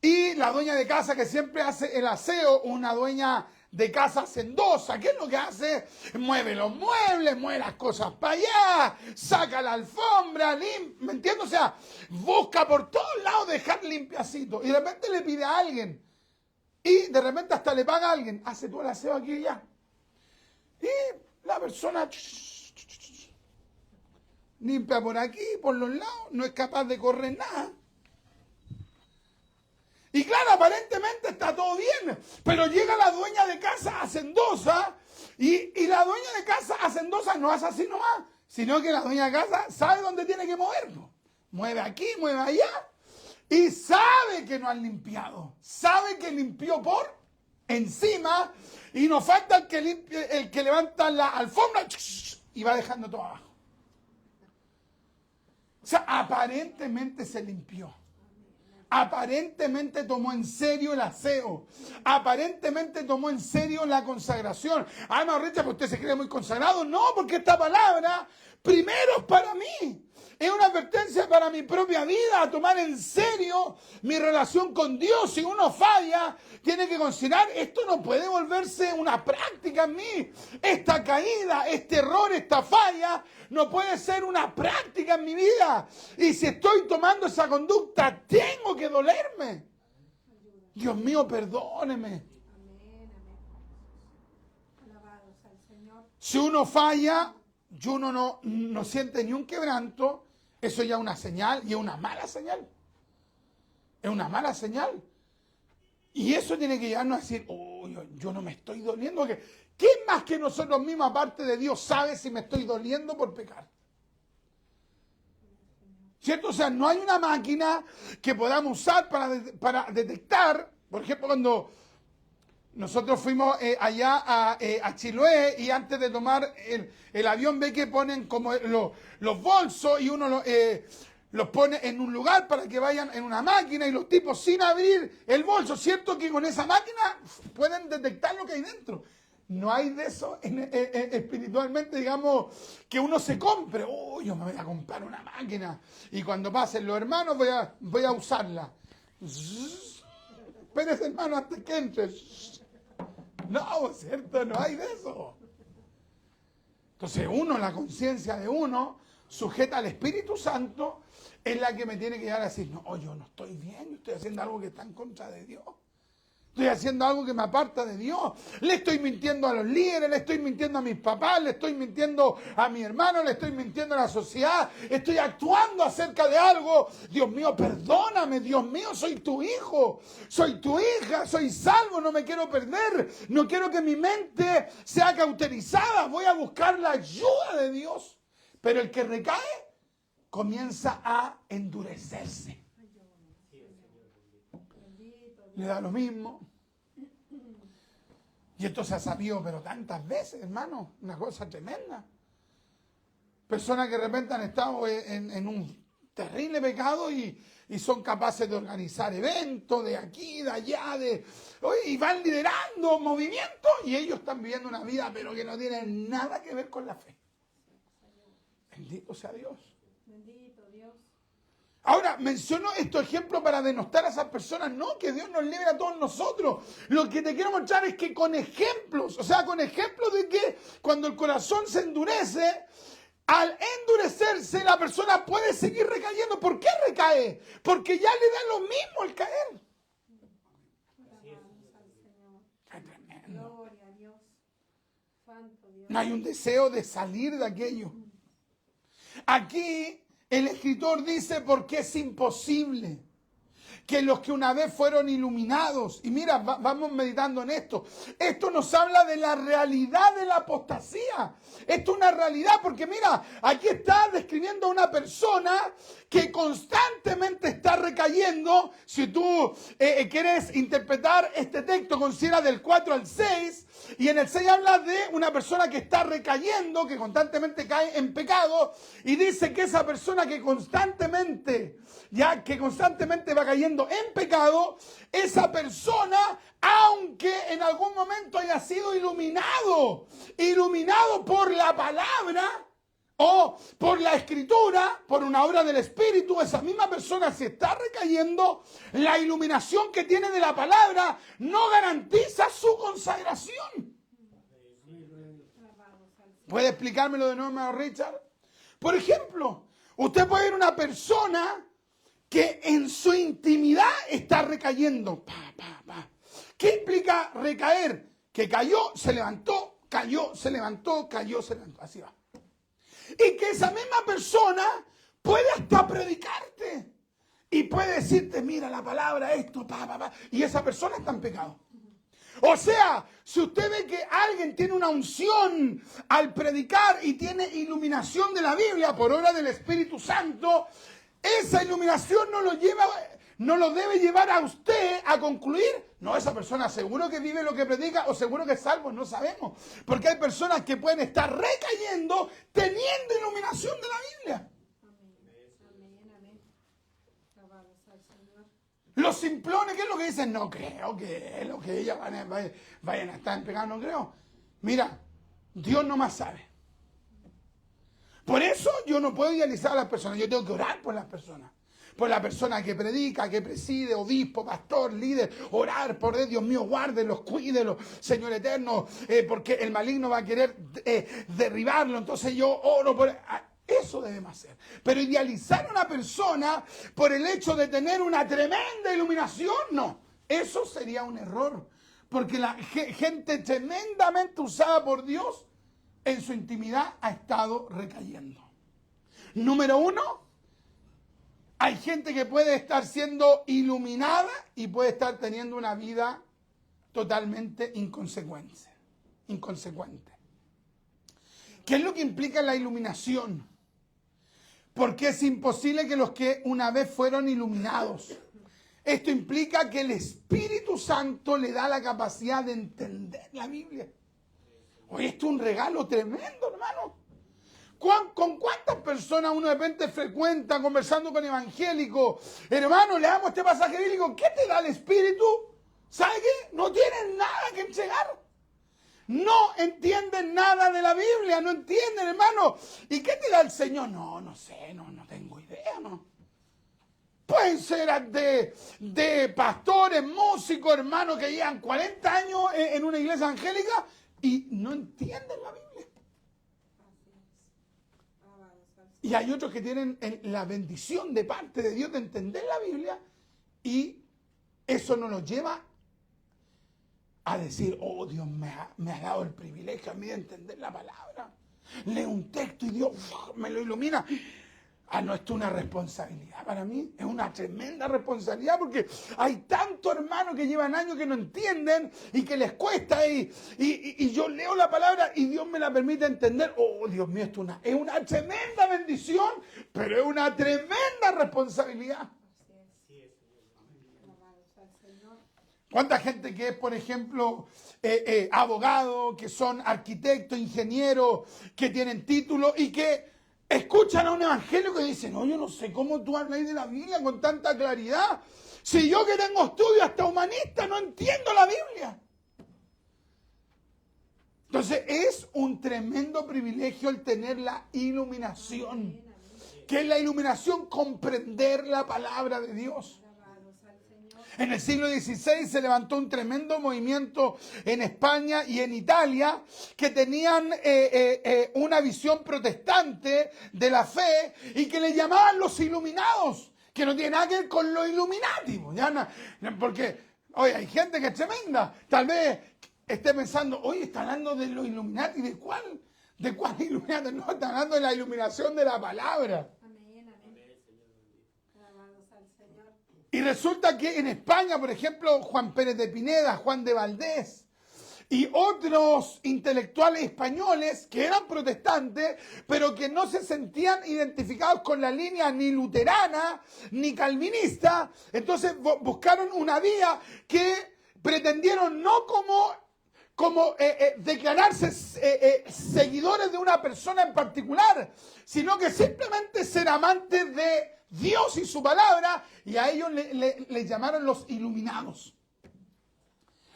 A: Y la dueña de casa que siempre hace el aseo, una dueña de casa hacendosa. ¿Qué es lo que hace? Mueve los muebles, mueve las cosas para allá, saca la alfombra, ¿me entiendes? O sea, busca por todos lados dejar limpiacito. Y de repente le pide a alguien. Y de repente hasta le paga a alguien. Hace todo el aseo aquí y allá. Y la persona limpia por aquí, por los lados, no es capaz de correr nada. Y claro, aparentemente está todo bien, pero llega la dueña de casa hacendosa y la dueña de casa hacendosa no hace así nomás, sino que la dueña de casa sabe dónde tiene que mover. Mueve aquí, mueve allá y sabe que no han limpiado, sabe que limpió por encima y nos falta el que levanta la alfombra y va dejando todo abajo. O sea, aparentemente se limpió. Aparentemente tomó en serio el aseo. Aparentemente tomó en serio la consagración. Ay, Mauricio, ¿pues usted se cree muy consagrado? No, porque esta palabra primero es para mí. Es una advertencia para mi propia vida, a tomar en serio mi relación con Dios. Si uno falla, tiene que considerar, esto no puede volverse una práctica en mí. Esta caída, este error, esta falla, no puede ser una práctica en mi vida. Y si estoy tomando esa conducta, tengo que dolerme. Dios mío, perdóneme.
B: Amén, amén. Alabados al Señor.
A: Si uno falla y uno no siente ni un quebranto, eso ya es una señal y es una mala señal. Es una mala señal. Y eso tiene que llevarnos a decir, oh, yo no me estoy doliendo. Porque ¿quién más que nosotros mismos, aparte de Dios, sabe si me estoy doliendo por pecar? ¿Cierto? O sea, no hay una máquina que podamos usar para detectar. Por ejemplo, cuando nosotros fuimos allá a Chiloé y antes de tomar el avión ve que ponen como los bolsos y uno los pone en un lugar para que vayan en una máquina y los tipos sin abrir el bolso, ¿cierto? Que con esa máquina pueden detectar lo que hay dentro. No hay de eso espiritualmente, digamos, que uno se compre. Oh, yo me voy a comprar una máquina y cuando pasen los hermanos voy a usarla. Espérese, hermano, antes que entres. No, ¿cierto? No hay de eso. Entonces la conciencia de uno, sujeta al Espíritu Santo, es la que me tiene que llegar a decir, no, yo no estoy bien, yo estoy haciendo algo que está en contra de Dios. Estoy haciendo algo que me aparta de Dios. Le estoy mintiendo a los líderes, le estoy mintiendo a mis papás, le estoy mintiendo a mi hermano, le estoy mintiendo a la sociedad. Estoy actuando acerca de algo. Dios mío, perdóname, Dios mío, soy tu hijo, soy tu hija, soy salvo, no me quiero perder. No quiero que mi mente sea cauterizada. Voy a buscar la ayuda de Dios. Pero el que recae comienza a endurecerse. Le da lo mismo. Y esto se ha sabido, pero tantas veces, hermano, una cosa tremenda. Personas que de repente han estado en un terrible pecado y son capaces de organizar eventos de aquí, de allá, y van liderando movimientos y ellos están viviendo una vida, pero que no tiene nada que ver con la fe. Bendito sea Dios.
B: Bendito Dios.
A: Ahora, menciono estos ejemplos para denostar a esas personas. No, que Dios nos libre a todos nosotros. Lo que te quiero mostrar es que con ejemplos, o sea, con ejemplos de que cuando el corazón se endurece, al endurecerse la persona puede seguir recayendo. ¿Por qué recae? Porque ya le da lo mismo el caer.
B: Alabados al Señor.
A: Qué tremendo.
B: Gloria a Dios. Santo Dios.
A: No hay un deseo de salir de aquello. Aquí el escritor dice porque es imposible que los que una vez fueron iluminados, y mira, vamos meditando en esto, esto nos habla de la realidad de la apostasía. Esto es una realidad porque mira, aquí está describiendo a una persona que constantemente está recayendo. Si tú quieres interpretar este texto, considera del 4 al 6, y en el 6 habla de una persona que está recayendo, que constantemente cae en pecado, y dice que esa persona que constantemente va cayendo en pecado, esa persona, aunque en algún momento haya sido iluminado por la palabra, o por la escritura, por una obra del Espíritu, esa misma persona se está recayendo, la iluminación que tiene de la palabra no garantiza su consagración.
B: Alabados al Señor.
A: ¿Puede explicármelo de nuevo, hermano Richard? Por ejemplo, usted puede ver una persona que en su intimidad está recayendo. ¿Qué implica recaer? Que cayó, se levantó, cayó, se levantó, cayó, se levantó. Así va. Y que esa misma persona puede hasta predicarte. Y puede decirte, mira la palabra, esto, y esa persona está en pecado. O sea, si usted ve que alguien tiene una unción al predicar y tiene iluminación de la Biblia por obra del Espíritu Santo, esa iluminación no lo debe llevar a usted a concluir, no, esa persona seguro que vive lo que predica o seguro que es salvo, no sabemos. Porque hay personas que pueden estar recayendo teniendo iluminación de la Biblia.
B: Amén, amén. Alabados al Señor.
A: Los simplones, ¿qué es lo que dicen? No creo que es lo que ellas vayan a estar en pecado, no creo. Mira, Dios no más sabe. Por eso yo no puedo idealizar a las personas, yo tengo que orar por las personas. Por la persona que predica, que preside, obispo, pastor, líder, orar por Dios mío, guárdelos, cuídelos, Señor eterno, porque el maligno va a querer derribarlo, entonces yo oro por... Eso debemos hacer. Pero idealizar a una persona por el hecho de tener una tremenda iluminación, no. Eso sería un error. Porque la gente tremendamente usada por Dios en su intimidad ha estado recayendo. Número uno, hay gente que puede estar siendo iluminada y puede estar teniendo una vida totalmente inconsecuente. ¿Qué es lo que implica la iluminación? Porque es imposible que los que una vez fueron iluminados. Esto implica que el Espíritu Santo le da la capacidad de entender la Biblia. Oye, esto es un regalo tremendo, hermano. ¿Con cuántas personas uno de repente frecuenta conversando con evangélicos? Hermano, leamos este pasaje bíblico. ¿Qué te da el Espíritu? ¿Sabe qué? No tienen nada que entregar. No entienden nada de la Biblia, no entienden, hermano. ¿Y qué te da el Señor? No sé, no tengo idea, no. Pueden ser de pastores, músicos, hermanos que llevan 40 años en una iglesia evangélica y no entienden la Biblia.
B: Así es. Alabados al Señor.
A: Y hay otros que tienen la bendición de parte de Dios de entender la Biblia y eso no los lleva a decir, oh, Dios me ha dado el privilegio a mí de entender la palabra. Leo un texto y Dios me lo ilumina. No, esto es una responsabilidad para mí, es una tremenda responsabilidad porque hay tantos hermanos que llevan años que no entienden y que les cuesta y yo leo la palabra y Dios me la permite entender. Oh, Dios mío, esto es una tremenda bendición, pero es una tremenda responsabilidad.
B: Así es. Alabados al Señor.
A: ¿Cuánta gente que es, por ejemplo, abogado, que son arquitectos, ingenieros, que tienen títulos y que escuchan a un evangélico y dicen, no, yo no sé cómo tú hablas de la Biblia con tanta claridad. Si yo que tengo estudios hasta humanista no entiendo la Biblia. Entonces es un tremendo privilegio el tener la iluminación. ¿Qué es la iluminación? Comprender la palabra de Dios.
B: Alabados al Señor.
A: En el siglo XVI se levantó un tremendo movimiento en España y en Italia que tenían una visión protestante de la fe y que le llamaban los iluminados, que no tiene nada que ver con lo Illuminati. Porque, oye, hay gente que es tremenda. Tal vez esté pensando, oye, está hablando de los Illuminati. ¿De cuál? ¿De cuál Illuminati? No, está hablando de la iluminación de la palabra.
B: Amén, amén. Alabados al Señor.
A: Y resulta que en España, por ejemplo, Juan Pérez de Pineda, Juan de Valdés y otros intelectuales españoles que eran protestantes, pero que no se sentían identificados con la línea ni luterana ni calvinista, entonces buscaron una vía que pretendieron no como declararse seguidores de una persona en particular, sino que simplemente ser amantes de Dios y su palabra, y a ellos le llamaron los iluminados.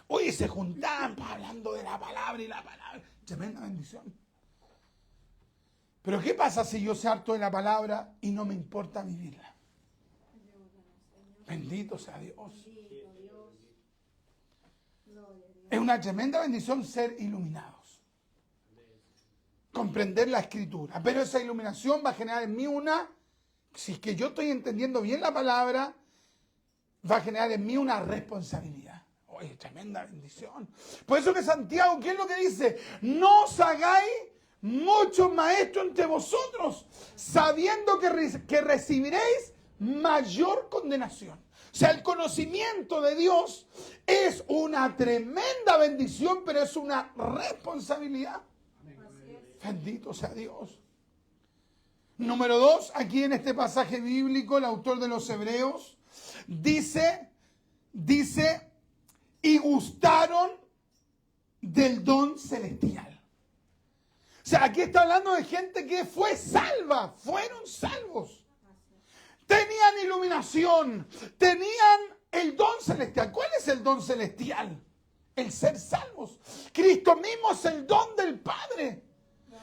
A: Oye, se juntaban hablando de la palabra y la palabra. Tremenda bendición. Pero ¿qué pasa si yo sé harto de la palabra y no me importa vivirla? Bendito sea Dios. Es una tremenda bendición ser iluminados. Comprender la escritura. Pero esa iluminación va a generar en mí si es que yo estoy entendiendo bien la palabra, va a generar en mí una responsabilidad. Oye, tremenda bendición. Por eso que Santiago, ¿qué es lo que dice? No os hagáis muchos maestros entre vosotros, sabiendo que recibiréis mayor condenación. O sea, el conocimiento de Dios es una tremenda bendición, pero es una responsabilidad. Bendito sea Dios. Número 2, aquí en este pasaje bíblico, el autor de los Hebreos dice, y gustaron del don celestial. O sea, aquí está hablando de gente que fue salva, fueron salvos. Tenían iluminación, tenían el don celestial. ¿Cuál es el don celestial? El ser salvos. Cristo mismo es el don del Padre.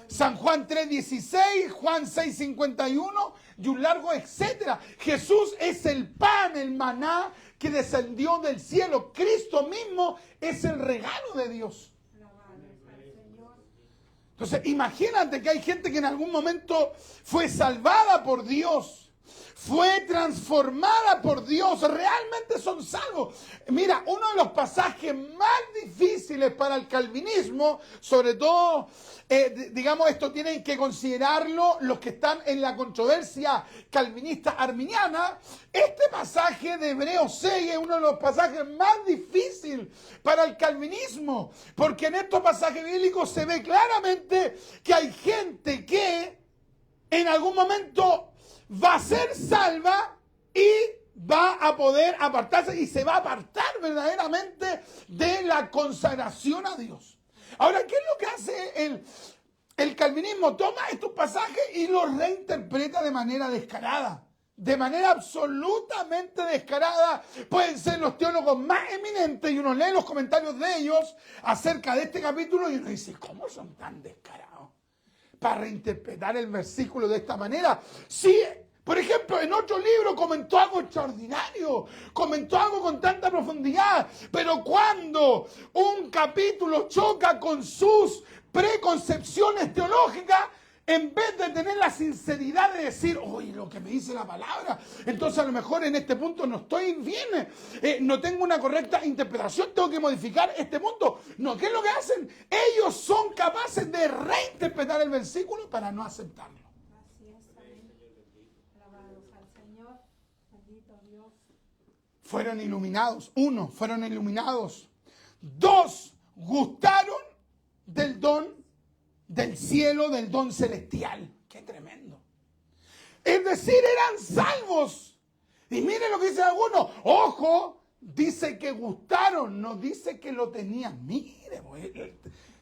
A: San Juan 3:16, Juan 6:51 y un largo etcétera. Jesús es el pan, el maná que descendió del cielo. Cristo mismo es el regalo de Dios. Entonces, imagínate que hay gente que en algún momento fue salvada por Dios, fue transformada por Dios, realmente son salvos. Mira, uno de los pasajes más difíciles para el calvinismo, sobre todo, digamos, esto tienen que considerarlo los que están en la controversia calvinista arminiana. Este pasaje de Hebreos 6 es uno de los pasajes más difíciles para el calvinismo, porque en estos pasajes bíblicos se ve claramente que hay gente que en algún momento va a ser salva y va a poder apartarse y se va a apartar verdaderamente de la consagración a Dios. Ahora, ¿qué es lo que hace el calvinismo? Toma estos pasajes y los reinterpreta de manera descarada. De manera absolutamente descarada. Pueden ser los teólogos más eminentes y uno lee los comentarios de ellos acerca de este capítulo y uno dice, ¿cómo son tan descarados para reinterpretar el versículo de esta manera? Sí, por ejemplo, en otro libro comentó algo extraordinario, comentó algo con tanta profundidad, pero cuando un capítulo choca con sus preconcepciones teológicas, en vez de tener la sinceridad de decir, oye, lo que me dice la palabra, entonces a lo mejor en este punto no estoy bien, no tengo una correcta interpretación, tengo que modificar este punto. No, ¿qué es lo que hacen? Ellos son capaces de reinterpretar el versículo para no aceptarlo.
B: Así es, amén. Alabados al Señor, bendito Dios.
A: Fueron iluminados. 1, fueron iluminados. 2, gustaron del don del cielo, del don celestial. ¡Qué tremendo! Es decir, eran salvos. Y miren lo que dicen algunos. Ojo, dice que gustaron, no dice que lo tenían. Mire, o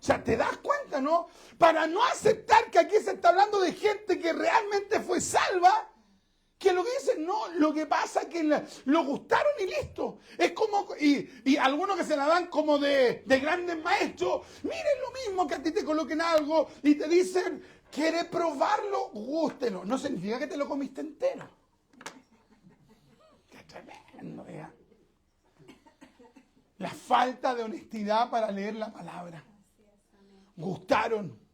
A: sea, te das cuenta, ¿no? Para no aceptar que aquí se está hablando de gente que realmente fue salva, que lo que dicen, no, lo que pasa es que lo gustaron y listo. Es como, y algunos que se la dan como de grandes maestros, miren lo mismo que a ti te coloquen algo y te dicen, ¿quiere probarlo? Gústelo. No significa que te lo comiste entero. Qué tremendo, ¿ya? La falta de honestidad para leer la palabra. Gustaron.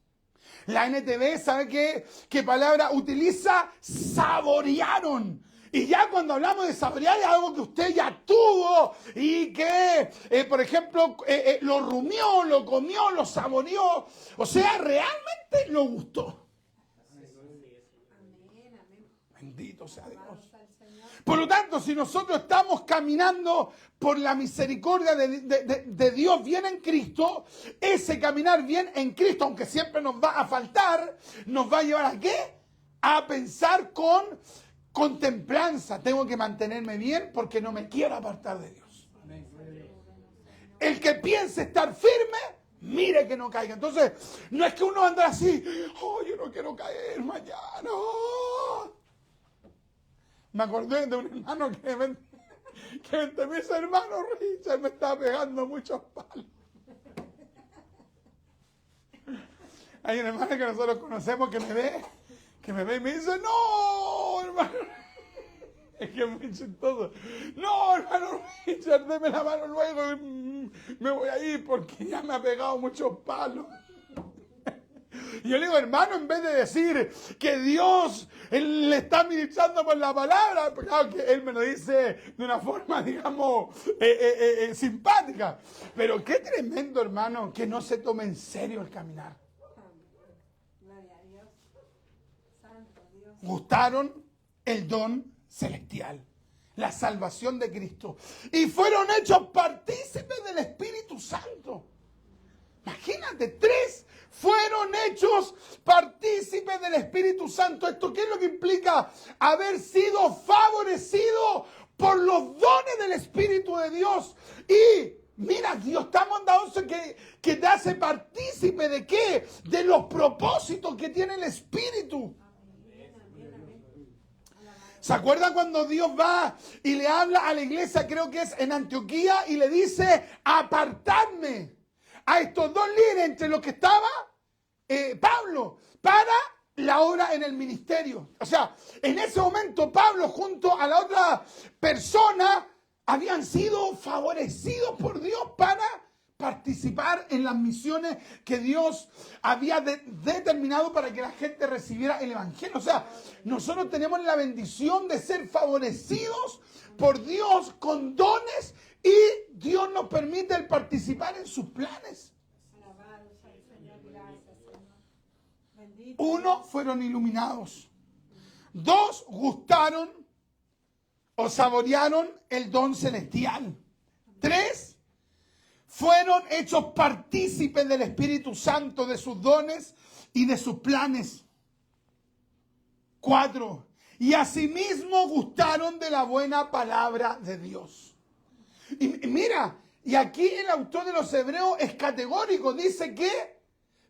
A: La NTV, ¿sabe qué palabra utiliza? Saborearon. Y ya cuando hablamos de saborear es algo que usted ya tuvo y que, por ejemplo, lo rumió, lo comió, lo saboreó. O sea, realmente lo gustó.
B: Amén, amén.
A: Bendito sea Dios.
B: Alabados al Señor.
A: Por lo tanto, si nosotros estamos caminando por la misericordia de Dios bien en Cristo, ese caminar bien en Cristo, aunque siempre nos va a faltar, nos va a llevar ¿a qué? A pensar con templanza. Tengo que mantenerme bien porque no me quiero apartar de Dios. El que piense estar firme, mire que no caiga. Entonces, no es que uno anda así, oh, yo no quiero caer mañana. Oh. Me acordé de un hermano que entre mis hermanos Richard me estaba pegando muchos palos. Hay una hermana que nosotros conocemos que me ve y me dice, no, hermano. Es que es muy chistoso. No, hermano Richard, deme la mano luego. Me voy a ir porque ya me ha pegado muchos palos. Y yo le digo, hermano, en vez de decir que Dios le está ministrando por la palabra, claro que él me lo dice de una forma, digamos, simpática. Pero qué tremendo, hermano, que no se tome en serio el caminar.
B: Gloria a Dios. Santo Dios.
A: Gustaron el don celestial, la salvación de Cristo. Y fueron hechos partícipes del Espíritu Santo. Imagínate, 3 fueron hechos partícipes del Espíritu Santo. ¿Esto qué es lo que implica? Haber sido favorecido por los dones del Espíritu de Dios. Y mira, Dios tan bondadoso que te hace partícipe ¿de qué? De los propósitos que tiene el Espíritu. ¿Se acuerdan cuando Dios va y le habla a la iglesia, creo que es en Antioquía, y le dice, apartadme a estos 2 líderes entre los que estaba Pablo para la obra en el ministerio? O sea, en ese momento Pablo junto a la otra persona habían sido favorecidos por Dios para participar en las misiones que Dios había determinado para que la gente recibiera el Evangelio. O sea, nosotros tenemos la bendición de ser favorecidos por Dios con dones y Dios nos permite el participar en sus planes.
B: Alabado sea el Señor. Gracias, Señor. Bendito.
A: 1, fueron iluminados. 2, gustaron o saborearon el don celestial. 3, fueron hechos partícipes del Espíritu Santo, de sus dones y de sus planes. 4, y asimismo gustaron de la buena palabra de Dios. Y mira, y aquí el autor de los Hebreos es categórico, dice que,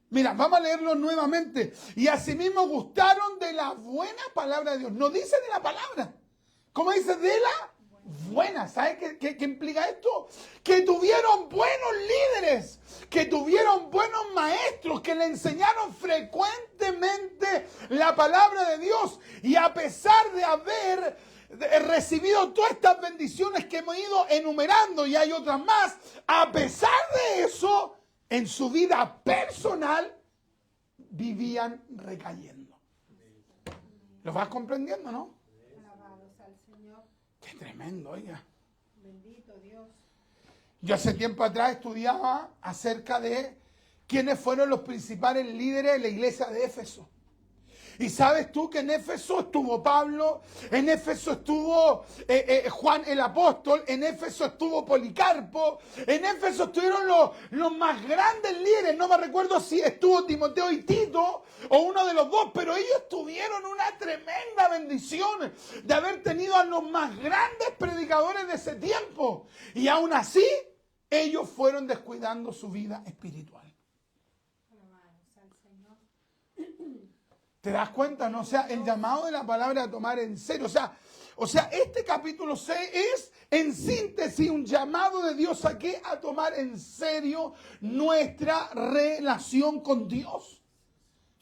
A: mira, vamos a leerlo nuevamente, y asimismo gustaron de la buena palabra de Dios. No dice de la palabra, ¿cómo dice? De la buena. ¿Sabes qué implica esto? Que tuvieron buenos líderes, que tuvieron buenos maestros, que le enseñaron frecuentemente la palabra de Dios. Y a pesar de haber recibido todas estas bendiciones que hemos ido enumerando, y hay otras más, a pesar de eso, en su vida personal, vivían recayendo. ¿Lo vas comprendiendo, no?
B: Alabado sea el Señor.
A: Qué tremendo, oiga.
B: Bendito Dios.
A: Yo hace tiempo atrás estudiaba acerca de quiénes fueron los principales líderes de la iglesia de Éfeso. Y sabes tú que en Éfeso estuvo Pablo, en Éfeso estuvo Juan el apóstol, en Éfeso estuvo Policarpo, en Éfeso estuvieron los más grandes líderes. No me recuerdo si estuvo Timoteo y Tito o uno de los 2, pero ellos tuvieron una tremenda bendición de haber tenido a los más grandes predicadores de ese tiempo. Y aún así, ellos fueron descuidando su vida espiritual.
B: Alabado sea el Señor.
A: ¿Te das cuenta? ¿No? O sea, el llamado de la palabra a tomar en serio. O sea, este capítulo 6 es, en síntesis, un llamado de Dios aquí a tomar en serio nuestra relación con Dios.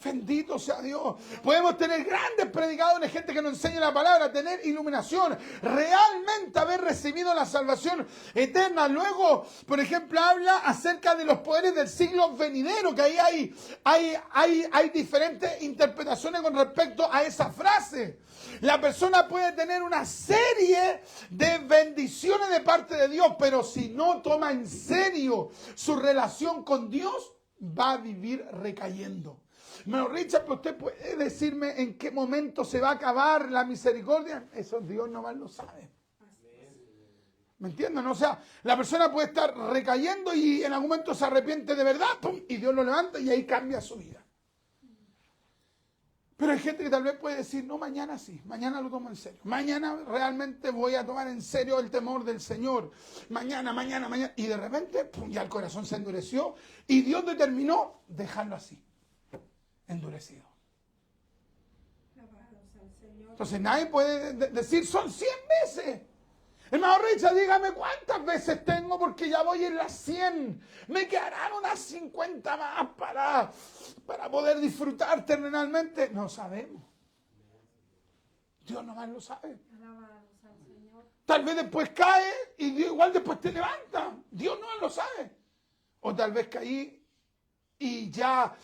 A: Bendito sea Dios. Podemos tener grandes predicadores, gente que nos enseña la palabra, tener iluminación, realmente haber recibido la salvación eterna. Luego, por ejemplo, habla acerca de los poderes del siglo venidero, que ahí hay diferentes interpretaciones con respecto a esa frase. La persona puede tener una serie de bendiciones de parte de Dios, pero si no toma en serio su relación con Dios, va a vivir recayendo. Bueno, Richard, pero usted puede decirme en qué momento se va a acabar la misericordia. Eso Dios nomás lo sabe. ¿Me entienden? O sea, la persona puede estar recayendo y en algún momento se arrepiente de verdad, ¡pum!, y Dios lo levanta y ahí cambia su vida. Pero hay gente que tal vez puede decir, no, mañana sí, mañana lo tomo en serio. Mañana realmente voy a tomar en serio el temor del Señor. Mañana. Y de repente, ¡pum!, ya el corazón se endureció y Dios determinó dejarlo así, endurecido.
B: Alabado sea el Señor.
A: Entonces nadie puede decir, son 100 veces. Hermano Richard, dígame cuántas veces tengo porque ya voy en las 100. Me quedarán unas 50 más para poder disfrutar terrenalmente. No sabemos. Dios nomás lo sabe.
B: Alabados al Señor.
A: Tal vez después cae y Dios igual después te levanta. Dios no lo sabe. O tal vez caí y ya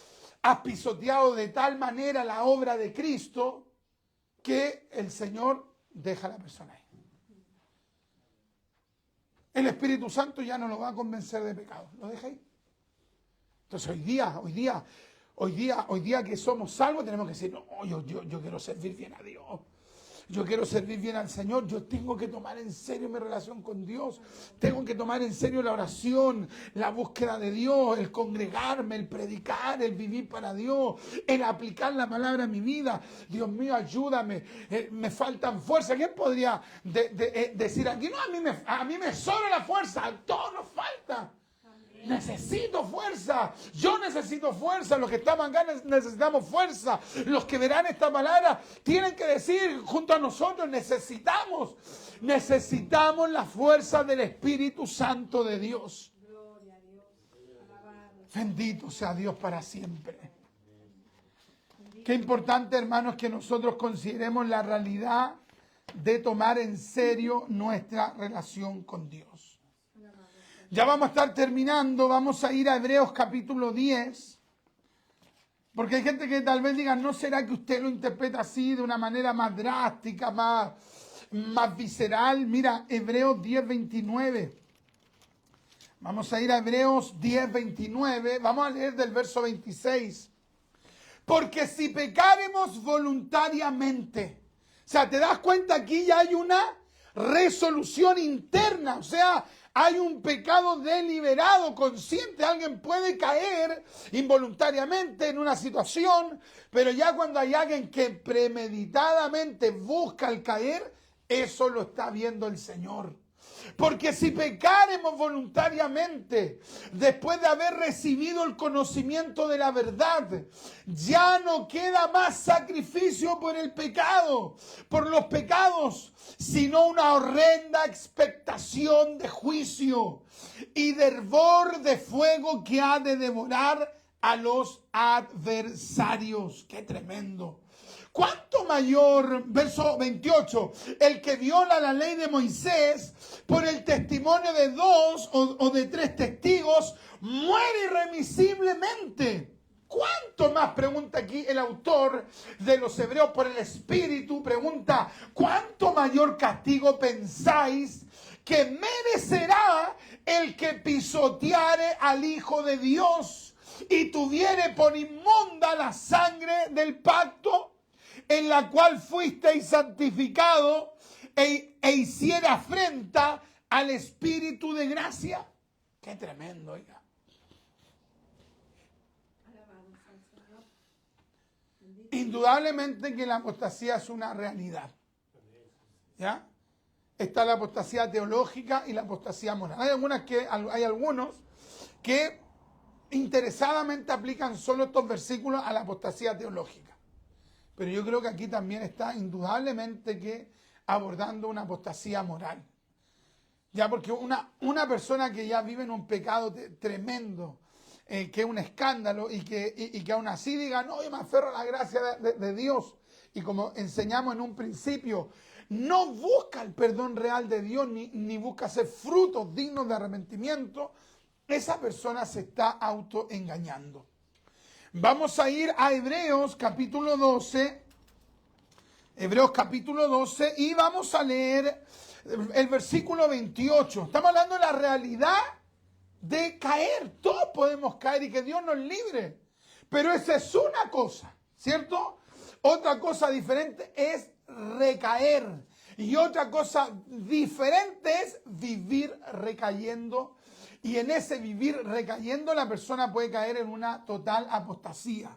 A: has pisoteado de tal manera la obra de Cristo que el Señor deja a la persona ahí. El Espíritu Santo ya no lo va a convencer de pecado. Lo deja ahí. Entonces hoy día que somos salvos tenemos que decir, no, yo quiero servir bien a Dios. Yo quiero servir bien al Señor. Yo tengo que tomar en serio mi relación con Dios. Tengo que tomar en serio la oración, la búsqueda de Dios, el congregarme, el predicar, el vivir para Dios, el aplicar la palabra a mi vida. Dios mío, ayúdame. Me faltan fuerzas. ¿Quién podría decir aquí? No, a mí me sobra la fuerza. A todos nos falta. Necesito fuerza, yo necesito fuerza, los que estaban acá necesitamos fuerza, los que verán esta palabra tienen que decir junto a nosotros, necesitamos la fuerza del Espíritu Santo de Dios.
B: Gloria a Dios. Alabado.
A: Bendito sea Dios para siempre. Qué importante, hermanos, que nosotros consideremos la realidad de tomar en serio nuestra relación con Dios. Ya vamos a estar terminando, vamos a ir a Hebreos capítulo 10, porque hay gente que tal vez diga, ¿no será que usted lo interpreta así de una manera más drástica, más visceral? Mira, Hebreos 10:29. Vamos a ir a Hebreos 10:29, vamos a leer del verso 26. Porque si pecaremos voluntariamente, o sea, te das cuenta, aquí ya hay una resolución interna, o sea, hay un pecado deliberado, consciente. Alguien puede caer involuntariamente en una situación, pero ya cuando hay alguien que premeditadamente busca el caer, eso lo está viendo el Señor. Porque si pecaremos voluntariamente, después de haber recibido el conocimiento de la verdad, ya no queda más sacrificio por el pecado, por los pecados, sino una horrenda expectación de juicio y de hervor de fuego que ha de devorar a los adversarios. ¡Qué tremendo! ¿Cuánto mayor, verso 28, el que viola la ley de Moisés por el testimonio de 2 o de 3 testigos muere irremisiblemente? ¿Cuánto más, pregunta aquí el autor de los Hebreos por el Espíritu, pregunta, ¿cuánto mayor castigo pensáis que merecerá el que pisoteare al Hijo de Dios y tuviere por inmunda la sangre del pacto en la cual fuisteis santificado e hiciera afrenta al Espíritu de gracia? ¡Qué tremendo, oiga!
B: Alabados al Señor.
A: Indudablemente que la apostasía es una realidad. ¿Ya? Está la apostasía teológica y la apostasía moral. Hay algunos que interesadamente aplican solo estos versículos a la apostasía teológica. Pero yo creo que aquí también está indudablemente que abordando una apostasía moral. Ya, porque una persona que ya vive en un pecado tremendo, que es un escándalo, y que aún así diga, no, yo me aferro a la gracia de Dios, y como enseñamos en un principio, no busca el perdón real de Dios, ni busca hacer frutos dignos de arrepentimiento, esa persona se está autoengañando. Vamos a ir a Hebreos capítulo 12, y vamos a leer el versículo 28. Estamos hablando de la realidad de caer. Todos podemos caer y que Dios nos libre. Pero esa es una cosa, ¿cierto? Otra cosa diferente es recaer. Y otra cosa diferente es vivir recayendo. Y en ese vivir recayendo la persona puede caer en una total apostasía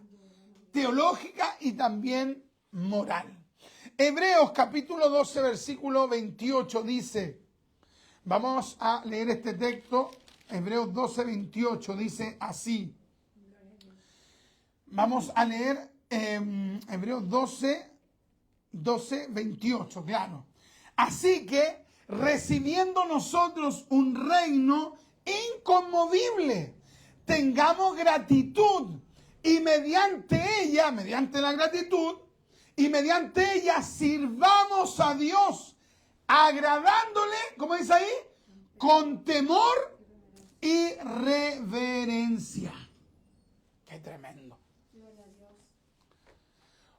A: teológica y también moral. Hebreos capítulo 12 versículo 28 dice, vamos a leer este texto, Hebreos 12, 28 dice así. Vamos a leer Hebreos 12, 28, claro. Así que recibiendo nosotros un reino inconmovible, tengamos gratitud y mediante ella, mediante la gratitud, y mediante ella sirvamos a Dios, agradándole, ¿cómo dice ahí? Con temor y reverencia. Qué tremendo.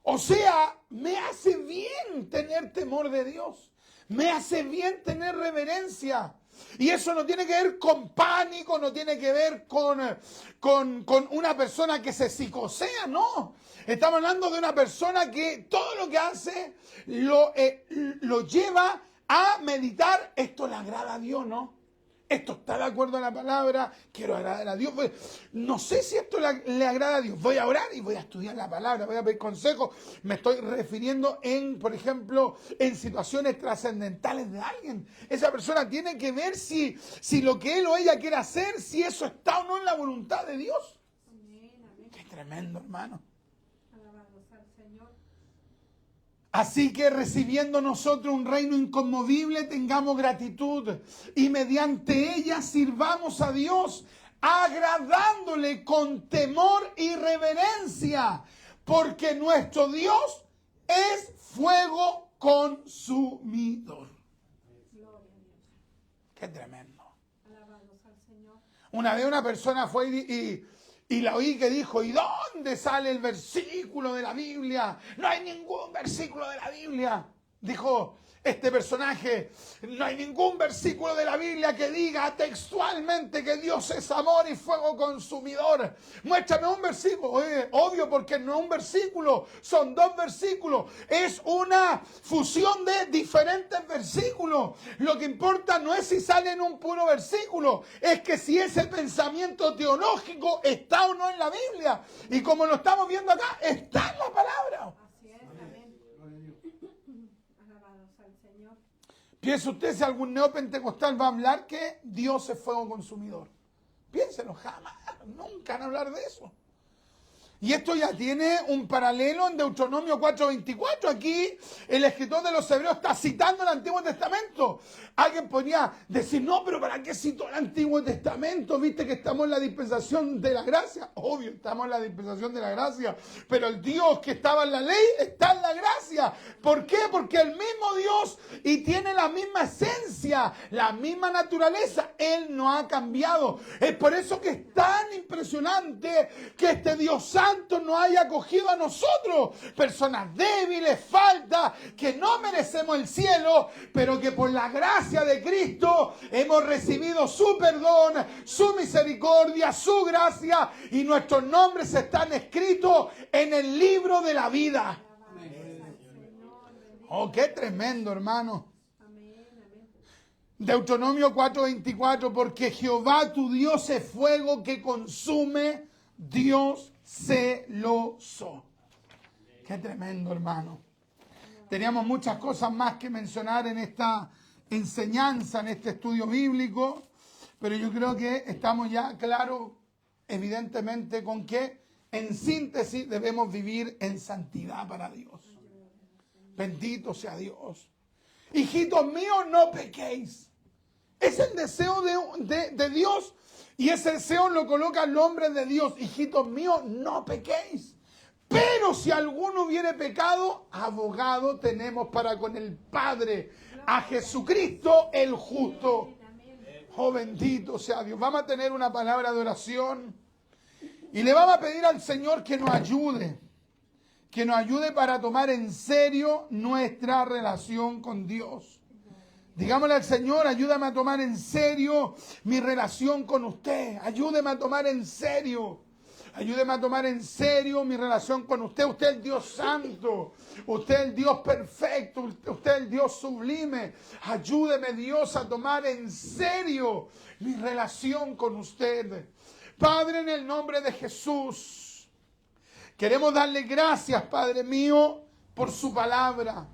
A: O sea, me hace bien tener temor de Dios. Me hace bien tener reverencia. Y eso no tiene que ver con pánico, no tiene que ver con una persona que se psicosea, no. Estamos hablando de una persona que todo lo que hace lo lleva a meditar. Esto le agrada a Dios, ¿no? Esto está de acuerdo a la palabra, quiero agradar a Dios. No sé si esto le agrada a Dios. Voy a orar y voy a estudiar la palabra, voy a pedir consejos. Me estoy refiriendo por ejemplo, en situaciones trascendentales de alguien. Esa persona tiene que ver si lo que él o ella quiere hacer, si eso está o no en la voluntad de Dios.
B: Amén, amén.
A: Qué tremendo, hermano.
B: Alabados al Señor.
A: Así que recibiendo nosotros un reino inconmovible, tengamos gratitud y mediante ella sirvamos a Dios, agradándole con temor y reverencia, porque nuestro Dios es fuego consumidor.
B: Gloria a Dios.
A: Qué tremendo.
B: Alabados al Señor.
A: Una vez una persona fue y la oí que dijo, ¿y dónde sale el versículo de la Biblia? No hay ningún versículo de la Biblia. Dijo este personaje, no hay ningún versículo de la Biblia que diga textualmente que Dios es amor y fuego consumidor. Muéstrame un versículo. Oye, obvio, porque no es un versículo, son dos versículos. Es una fusión de diferentes versículos. Lo que importa no es si sale en un puro versículo, es que si ese pensamiento teológico está o no en la Biblia. Y como lo estamos viendo acá, está en la palabra.
B: Así es, amén. Alabados al Señor.
A: Piense usted si algún neopentecostal va a hablar que Dios es fuego consumidor. Piénselo, jamás, nunca van a hablar de eso. Y esto ya tiene un paralelo en Deuteronomio 4:24. Aquí el escritor de los Hebreos está citando el Antiguo Testamento. Alguien podría decir, no, pero ¿para qué citó el Antiguo Testamento? ¿Viste que estamos en la dispensación de la gracia? Obvio, estamos en la dispensación de la gracia. Pero el Dios que estaba en la ley está en la gracia. ¿Por qué? Porque el mismo Dios y tiene la misma esencia, la misma naturaleza. Él no ha cambiado. Es por eso que es tan impresionante que este Dios Santo nos haya acogido a nosotros, personas débiles, faltas, que no merecemos el cielo, pero que por la gracia de Cristo hemos recibido su perdón, su misericordia, su gracia, y nuestros nombres están escritos en el libro de la vida. Oh, qué tremendo, hermano.
B: Amén, amén.
A: Deuteronomio 4:24, porque Jehová tu Dios es fuego que consume, Dios celoso. Qué tremendo, hermano. Teníamos muchas cosas más que mencionar en esta enseñanza, en este estudio bíblico, pero yo creo que estamos ya claros, evidentemente, con que, en síntesis, debemos vivir en santidad para Dios. Bendito sea Dios. Hijitos míos, no pequéis. Es el deseo de Dios. Y ese deseo lo coloca el nombre de Dios. Hijitos míos, no pequéis. Pero si alguno hubiere pecado, abogado tenemos para con el Padre, a Jesucristo el justo. Oh, bendito sea Dios. Vamos a tener una palabra de oración. Y le vamos a pedir al Señor que nos ayude. Que nos ayude para tomar en serio nuestra relación con Dios. Digámosle al Señor, ayúdame a tomar en serio mi relación con usted. Ayúdeme a tomar en serio. Ayúdeme a tomar en serio mi relación con usted. Usted es el Dios santo. Usted es el Dios perfecto. Usted es el Dios sublime. Ayúdeme, Dios, a tomar en serio mi relación con usted. Padre, en el nombre de Jesús, queremos darle gracias, Padre mío, por su palabra.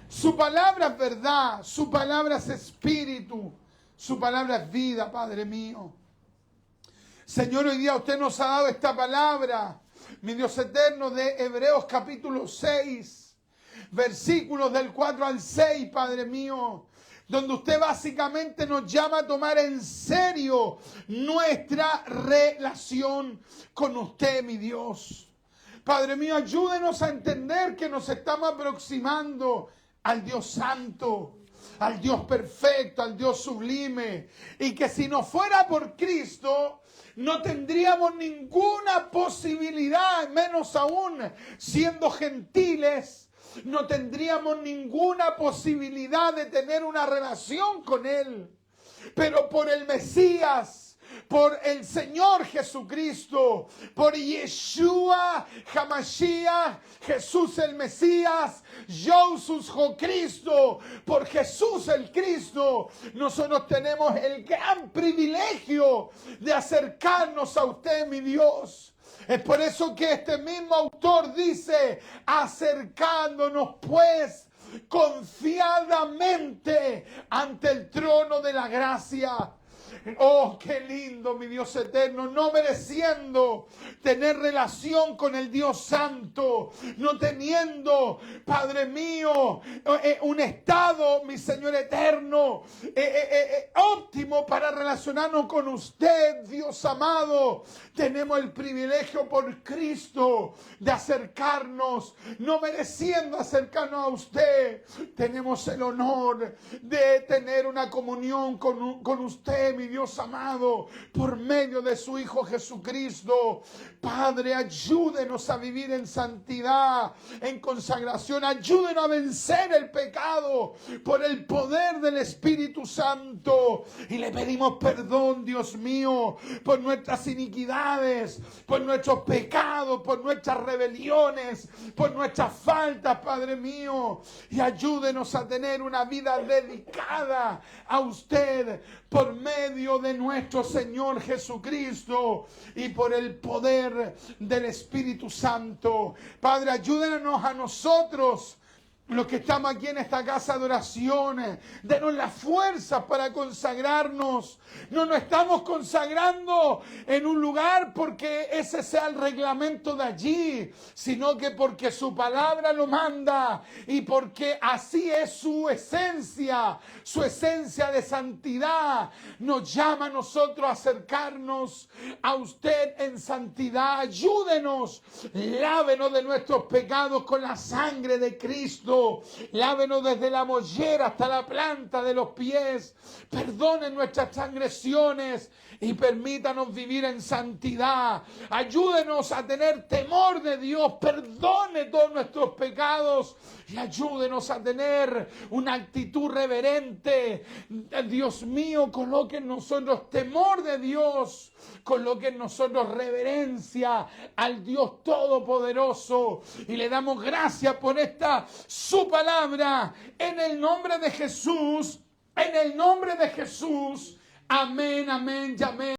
A: Su palabra es verdad, su palabra es espíritu, su palabra es vida, Padre mío. Señor, hoy día usted nos ha dado esta palabra, mi Dios eterno, de Hebreos capítulo 6, versículos del 4 al 6, Padre mío. donde usted básicamente nos llama a tomar en serio nuestra relación con usted, mi Dios. Padre mío, ayúdenos a entender que nos estamos aproximando al Dios Santo, al Dios perfecto, al Dios sublime, y que si no fuera por Cristo, no tendríamos ninguna posibilidad, menos aún siendo gentiles, no tendríamos ninguna posibilidad de tener una relación con Él. Pero por el Mesías, por el Señor Jesucristo, por Yeshua HaMashiach, Jesús el Mesías, Jesús Cristo, por Jesús el Cristo, nosotros tenemos el gran privilegio de acercarnos a usted, mi Dios. Es por eso que este mismo autor dice, acercándonos pues confiadamente ante el trono de la gracia. Oh, qué lindo, mi Dios eterno, no mereciendo tener relación con el Dios Santo, no teniendo, Padre mío, un estado, mi Señor eterno, óptimo para relacionarnos con usted, Dios amado. Tenemos el privilegio por Cristo de acercarnos, no mereciendo acercarnos a usted. Tenemos el honor de tener una comunión con usted, mi Dios amado, por medio de su Hijo Jesucristo. Padre, ayúdenos a vivir en santidad, en consagración. Ayúdenos a vencer el pecado por el poder del Espíritu Santo. Y le pedimos perdón, Dios mío, por nuestras iniquidades, por nuestros pecados, por nuestras rebeliones, por nuestras faltas, Padre mío. Y ayúdenos a tener una vida dedicada a usted por medio de nuestro Señor Jesucristo y por el poder del Espíritu Santo. Padre, ayúdenos a nosotros, los que estamos aquí en esta casa de oración, denos la fuerza para consagrarnos. No nos estamos consagrando en un lugar porque ese sea el reglamento de allí, sino que porque su palabra lo manda y porque así es su esencia de santidad. Nos llama a nosotros a acercarnos a usted en santidad. Ayúdenos, lávenos de nuestros pecados con la sangre de Cristo. Lávenos desde la mollera hasta la planta de los pies. Perdonen nuestras transgresiones y permítanos vivir en santidad. Ayúdenos a tener temor de Dios. Perdone todos nuestros pecados y ayúdenos a tener una actitud reverente. Dios mío, coloque en nosotros temor de Dios. Coloque en nosotros reverencia al Dios Todopoderoso. Y le damos gracias por esta su palabra. En el nombre de Jesús. En el nombre de Jesús. Amén, amén y amén.